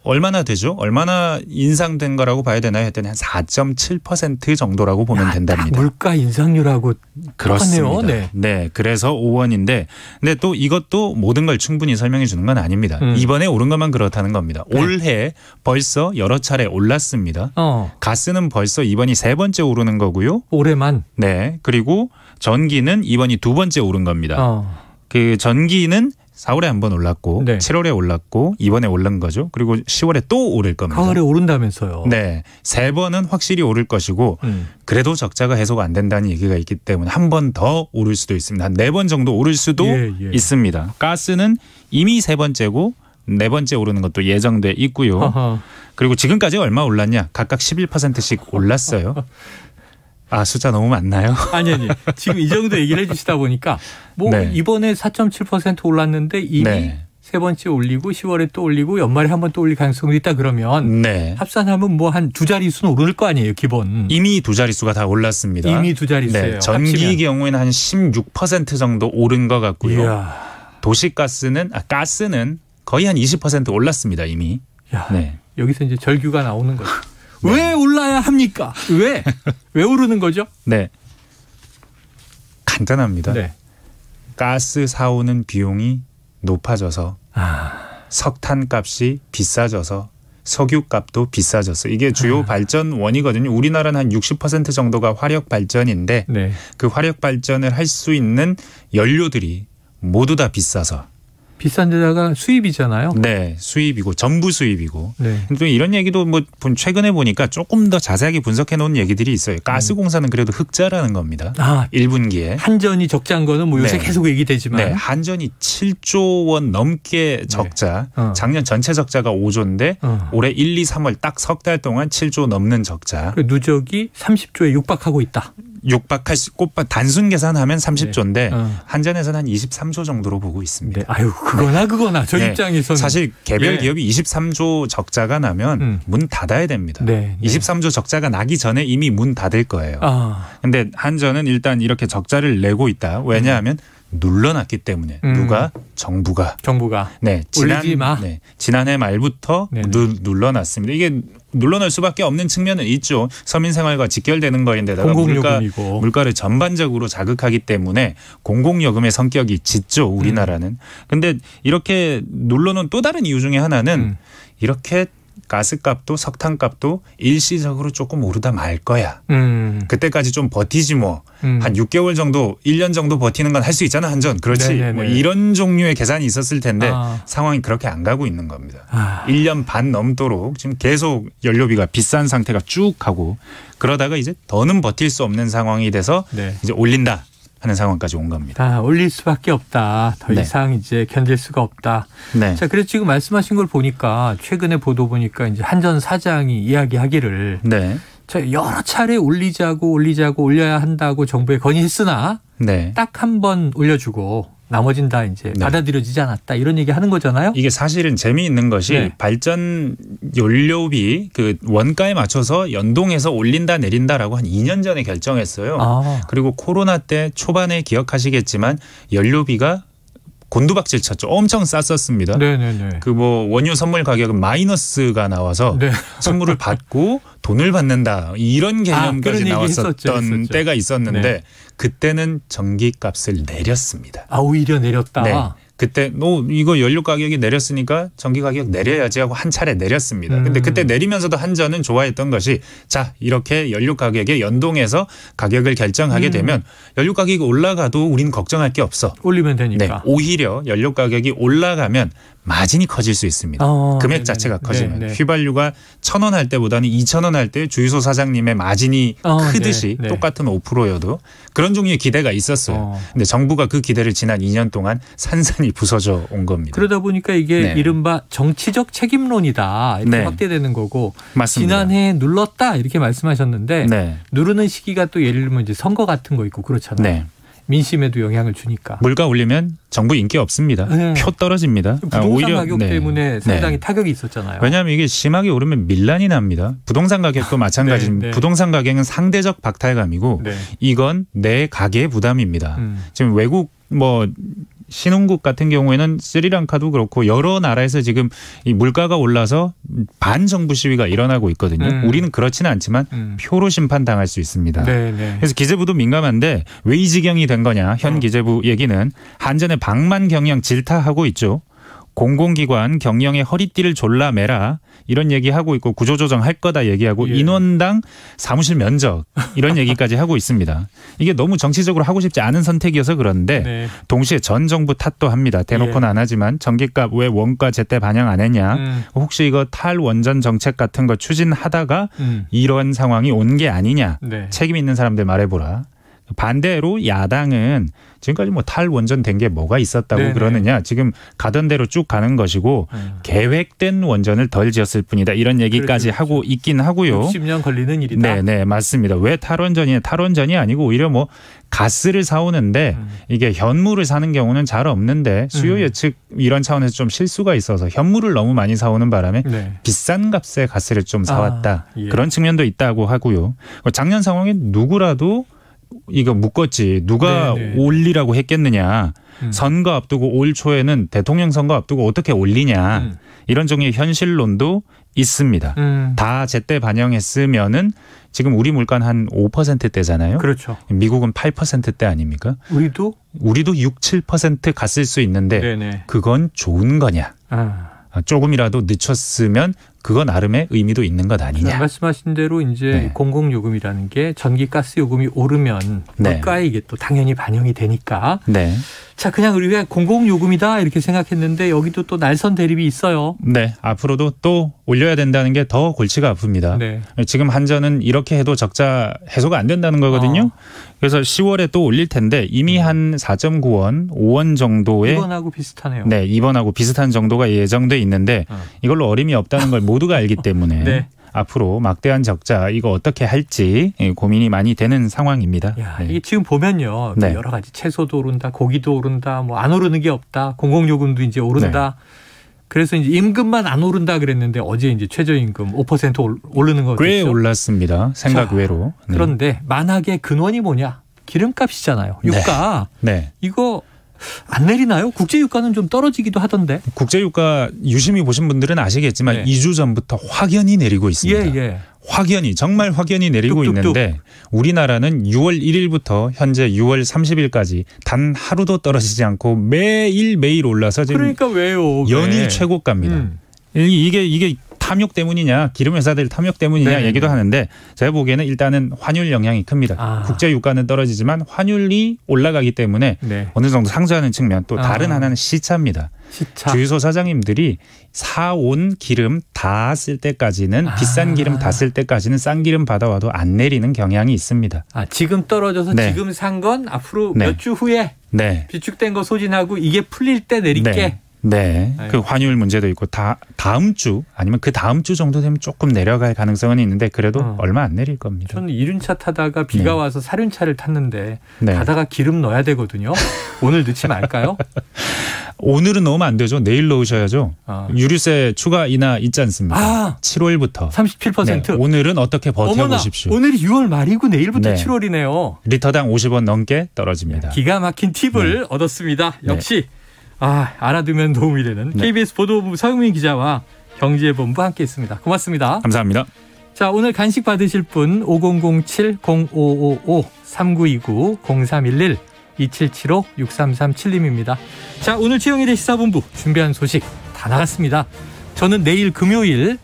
얼마나 되죠? 얼마나 인상된 거라고 봐야 되나요? 했더니 한 4.7% 정도라고 보면 된답니다. 물가 인상률하고 그렇습니다. 네. 그래서 5원인데 근데 또 이것도 모든 걸 충분히 설명해 주는 건 아닙니다. 이번에 오른 것만 그렇다는 겁니다. 올해 벌써 여러 차례 올랐습니다. 가스는 벌써 이번이 3번째 오르는 거고요. 올해만? 네. 그리고 전기는 이번이 2번째 오른 겁니다. 그 전기는 4월에 한 번 올랐고 7월에 올랐고 이번에 오른 거죠. 그리고 10월에 또 오를 겁니다. 가을에 오른다면서요. 네. 3번은 확실히 오를 것이고 그래도 적자가 해소가 안 된다는 얘기가 있기 때문에 한 번 더 오를 수도 있습니다. 한 4번 정도 오를 수도 있습니다. 가스는 이미 3번째고 4번째 오르는 것도 예정돼 있고요. 어허. 그리고 지금까지 얼마 올랐냐? 각각 11%씩 올랐어요. 아, 숫자 너무 많나요? 아니. 지금 이 정도 얘기를 해 주시다 보니까 뭐 이번에 4.7% 올랐는데 이미 세 번째 올리고 10월에 또 올리고 연말에 한 번 또 올릴 가능성이 있다 그러면 합산하면 뭐 한 두 자릿수는 오를 거 아니에요, 기본. 이미 두 자릿수가 다 올랐습니다. 이미 두 자릿수예요. 네, 전기 합치면. 경우에는 한 16% 정도 오른 것 같고요. 이야. 도시가스는 가스는 거의 한 20% 올랐습니다, 이미. 야, 여기서 이제 절규가 나오는 거죠. 왜 올라야 합니까? 왜 오르는 거죠? 네. 간단합니다. 가스 사오는 비용이 높아져서 석탄값이 비싸져서 석유값도 비싸졌어요. 이게 주요 발전원이거든요. 우리나라는 한 60% 정도가 화력 발전인데 그 화력 발전을 할 수 있는 연료들이 모두 다 비싸서. 비싼 데다가 수입이잖아요. 네. 수입이고 전부 수입이고. 또 이런 얘기도 뭐 최근에 보니까 조금 더 자세하게 분석해 놓은 얘기들이 있어요. 가스공사는 그래도 흑자라는 겁니다. 1분기에. 한전이 적자인 거는 뭐 요새 계속 얘기되지만. 네. 한전이 7조 원 넘게 적자. 작년 전체 적자가 5조인데 올해 1, 2, 3월 딱 석 달 동안 7조 넘는 적자. 누적이 30조에 육박하고 있다. 육박할 수, 단순 계산하면 30조인데 한전에서는 한 23조 정도로 보고 있습니다. 아유, 그거나 저 입장에서는. 사실 개별 기업이 23조 적자가 나면 문 닫아야 됩니다. 23조 적자가 나기 전에 이미 문 닫을 거예요. 그런데 한전은 일단 이렇게 적자를 내고 있다. 왜냐하면 눌러놨기 때문에 누가 정부가 올리지 마. 지난해 말부터 눌러놨습니다. 이게 눌러놓을 수밖에 없는 측면은 있죠. 서민생활과 직결되는 거인데다가 물가를 전반적으로 자극하기 때문에 공공요금의 성격이 짙죠. 우리나라는. 그런데 이렇게 눌러놓은 또 다른 이유 중에 하나는 이렇게 가스값도 석탄값도 일시적으로 조금 오르다 말 거야. 그때까지 좀 버티지 뭐. 한 6개월 정도 1년 정도 버티는 건 할 수 있잖아 한전. 그렇지. 뭐 이런 종류의 계산이 있었을 텐데 상황이 그렇게 안 가고 있는 겁니다. 1년 반 넘도록 지금 계속 연료비가 비싼 상태가 쭉 가고 그러다가 이제 더는 버틸 수 없는 상황이 돼서 이제 올린다. 하는 상황까지 온 겁니다. 올릴 수밖에 없다. 더 이상 이제 견딜 수가 없다. 자, 그래서 지금 말씀하신 걸 보니까 최근에 보도 보니까 이제 한전 사장이 이야기하기를 여러 차례 올려야 한다고 정부에 건의했으나 네. 딱 한 번 올려주고 나머진 다 이제 받아들여지지 않았다 이런 얘기 하는 거잖아요. 이게 사실은 재미있는 것이 발전 연료비 그 원가에 맞춰서 연동해서 올린다 내린다라고 한 2년 전에 결정했어요. 그리고 코로나 때 초반에 기억하시겠지만 연료비가 곤두박질 쳤죠. 엄청 쌌었습니다. 네네네. 그 뭐 원유 선물 가격은 마이너스가 나와서 선물을 받고 돈을 받는다 이런 개념까지 나왔었던 때가 있었는데 그때는 전기값을 내렸습니다. 오히려 내렸다. 네. 그때 이거 연료 가격이 내렸으니까 전기 가격 내려야지 하고 한 차례 내렸습니다. 근데 그때 내리면서도 한전은 좋아했던 것이 자 이렇게 연료 가격에 연동해서 가격을 결정하게 되면 연료 가격이 올라가도 우리는 걱정할 게 없어. 올리면 되니까. 네. 오히려 연료 가격이 올라가면 마진이 커질 수 있습니다. 금액 자체가 커지면. 휘발유가 1,000원 할 때보다는 2,000원 할 때 주유소 사장님의 마진이 크듯이 똑같은 5%여도 그런 종류의 기대가 있었어요. 근데 정부가 그 기대를 지난 2년 동안 산산이 부서져 온 겁니다. 그러다 보니까 이게 이른바 정치적 책임론이다 이렇게 확대되는 거고 맞습니다. 지난해 눌렀다 이렇게 말씀하셨는데 누르는 시기가 또 예를 들면 이제 선거 같은 거 있고 그렇잖아요. 민심에도 영향을 주니까. 물가 올리면 정부 인기 없습니다. 표 떨어집니다. 부동산 오히려 가격 때문에 상당히 타격이 있었잖아요. 왜냐하면 이게 심하게 오르면 밀란이 납니다. 부동산 가격도 마찬가지입니다. 부동산 가격은 상대적 박탈감이고 이건 내 가계의 부담입니다. 지금 외국 신흥국 같은 경우에는 스리랑카도 그렇고 여러 나라에서 지금 이 물가가 올라서 반정부 시위가 일어나고 있거든요. 우리는 그렇지는 않지만 표로 심판당할 수 있습니다. 그래서 기재부도 민감한데 왜 이 지경이 된 거냐. 현 기재부 얘기는 한전의 방만 경영 질타하고 있죠. 공공기관 경영의 허리띠를 졸라매라 이런 얘기하고 있고 구조조정 할 거다 얘기하고 인원당 사무실 면적 이런 얘기까지 하고 있습니다. 이게 너무 정치적으로 하고 싶지 않은 선택이어서 그런데 동시에 전 정부 탓도 합니다. 대놓고는 안 하지만 전기값 왜 원가 제때 반영 안 했냐. 혹시 이거 탈원전 정책 같은 거 추진하다가 이런 상황이 온 게 아니냐. 책임 있는 사람들 말해보라. 반대로 야당은 지금까지 탈원전 된 게 뭐가 있었다고 그러느냐. 지금 가던 대로 쭉 가는 것이고 계획된 원전을 덜 지었을 뿐이다. 이런 얘기까지 하고 있긴 하고요. 60년 걸리는 일이다. 네, 맞습니다. 왜 탈원전이냐. 탈원전이 아니고 오히려 가스를 사오는데 이게 현물을 사는 경우는 잘 없는데 수요 예측 이런 차원에서 좀 실수가 있어서 현물을 너무 많이 사오는 바람에 비싼 값에 가스를 좀 사왔다. 그런 측면도 있다고 하고요. 작년 상황에 누구라도 이거 묶었지. 누가 올리라고 했겠느냐. 선거 앞두고 올 초에는 대통령 선거 앞두고 어떻게 올리냐. 이런 종류의 현실론도 있습니다. 다 제때 반영했으면은 지금 우리 물가는 한 5%대잖아요. 그렇죠. 미국은 8%대 아닙니까? 우리도 6, 7% 갔을 수 있는데 그건 좋은 거냐. 조금이라도 늦췄으면 그거 나름의 의미도 있는 것 아니냐. 말씀하신 대로 이제 공공요금이라는 게 전기가스 요금이 오르면 물가에 이게 또 당연히 반영이 되니까. 자, 그냥 우리가 공공요금이다 이렇게 생각했는데 여기도 또 날선 대립이 있어요. 네, 앞으로도 또 올려야 된다는 게 더 골치가 아픕니다. 지금 한전은 이렇게 해도 적자 해소가 안 된다는 거거든요. 그래서 10월에 또 올릴 텐데 이미 한 4.9원, 5원 정도의 이번하고 비슷하네요. 네, 이번하고 비슷한 정도가 예정돼 있는데 이걸로 어림이 없다는 걸 모두가 알기 때문에 앞으로 막대한 적자 이거 어떻게 할지 고민이 많이 되는 상황입니다. 이게 지금 보면요. 여러 가지 채소도 오른다, 고기도 오른다, 안 오르는 게 없다, 공공요금도 이제 오른다. 그래서 이제 임금만 안 오른다 그랬는데 어제 이제 최저임금 5% 오르는 거죠. 꽤 올랐습니다. 생각 외로. 그런데 만약에 근원이 뭐냐? 기름값이잖아요. 유가. 이거 안 내리나요? 국제유가는 좀 떨어지기도 하던데. 국제유가 유심히 보신 분들은 아시겠지만 2주 전부터 확연히 내리고 있습니다. 확연히 정말 확연히 내리고 있는데 우리나라는 6월 1일부터 현재 6월 30일까지 단 하루도 떨어지지 않고 매일 올라서 지금 그러니까 왜요? 연일 최고가입니다. 이게 탐욕 때문이냐, 기름 회사들 탐욕 때문이냐 얘기도 하는데 제가 보기에는 일단은 환율 영향이 큽니다. 국제 유가는 떨어지지만 환율이 올라가기 때문에 어느 정도 상쇄하는 측면, 또 다른 하나는 시차입니다. 주유소 사장님들이 사온 기름 다 쓸 때까지는 비싼 기름 다 쓸 때까지는 싼 기름 받아와도 안 내리는 경향이 있습니다. 지금 떨어져서 지금 산 건 앞으로 몇 주 후에 비축된 거 소진하고 이게 풀릴 때 내릴게. 네. 그 환율 문제도 있고 다음 주 아니면 그 다음 주 정도 되면 조금 내려갈 가능성은 있는데 그래도 얼마 안 내릴 겁니다. 저는 1륜차 타다가 비가 와서 4륜차를 tas는데 가다가 기름 넣어야 되거든요. 오늘 넣지 말까요? 오늘은 넣으면 안 되죠. 내일 넣으셔야죠. 유류세 추가 인하 있지 않습니까? 7월부터. 37%. 네. 오늘은 어떻게 버텨보십시오. 오늘이 6월 말이고 내일부터 7월이네요. 리터당 50원 넘게 떨어집니다. 기가 막힌 팁을 얻었습니다. 역시 알아두면 도움이 되는 KBS 보도본부 서영민 기자와 경제본부 함께했습니다. 고맙습니다. 감사합니다. 자, 오늘 간식 받으실 분 5007-0555-3929-0311-2775-6337님입니다. 자, 오늘 최영일의 시사본부 준비한 소식 다 나갔습니다. 저는 내일 금요일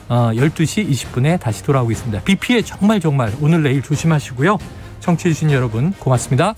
12시 20분에 다시 돌아오겠습니다. 비 피해 정말 오늘 내일 조심하시고요. 청취해 주신 여러분 고맙습니다.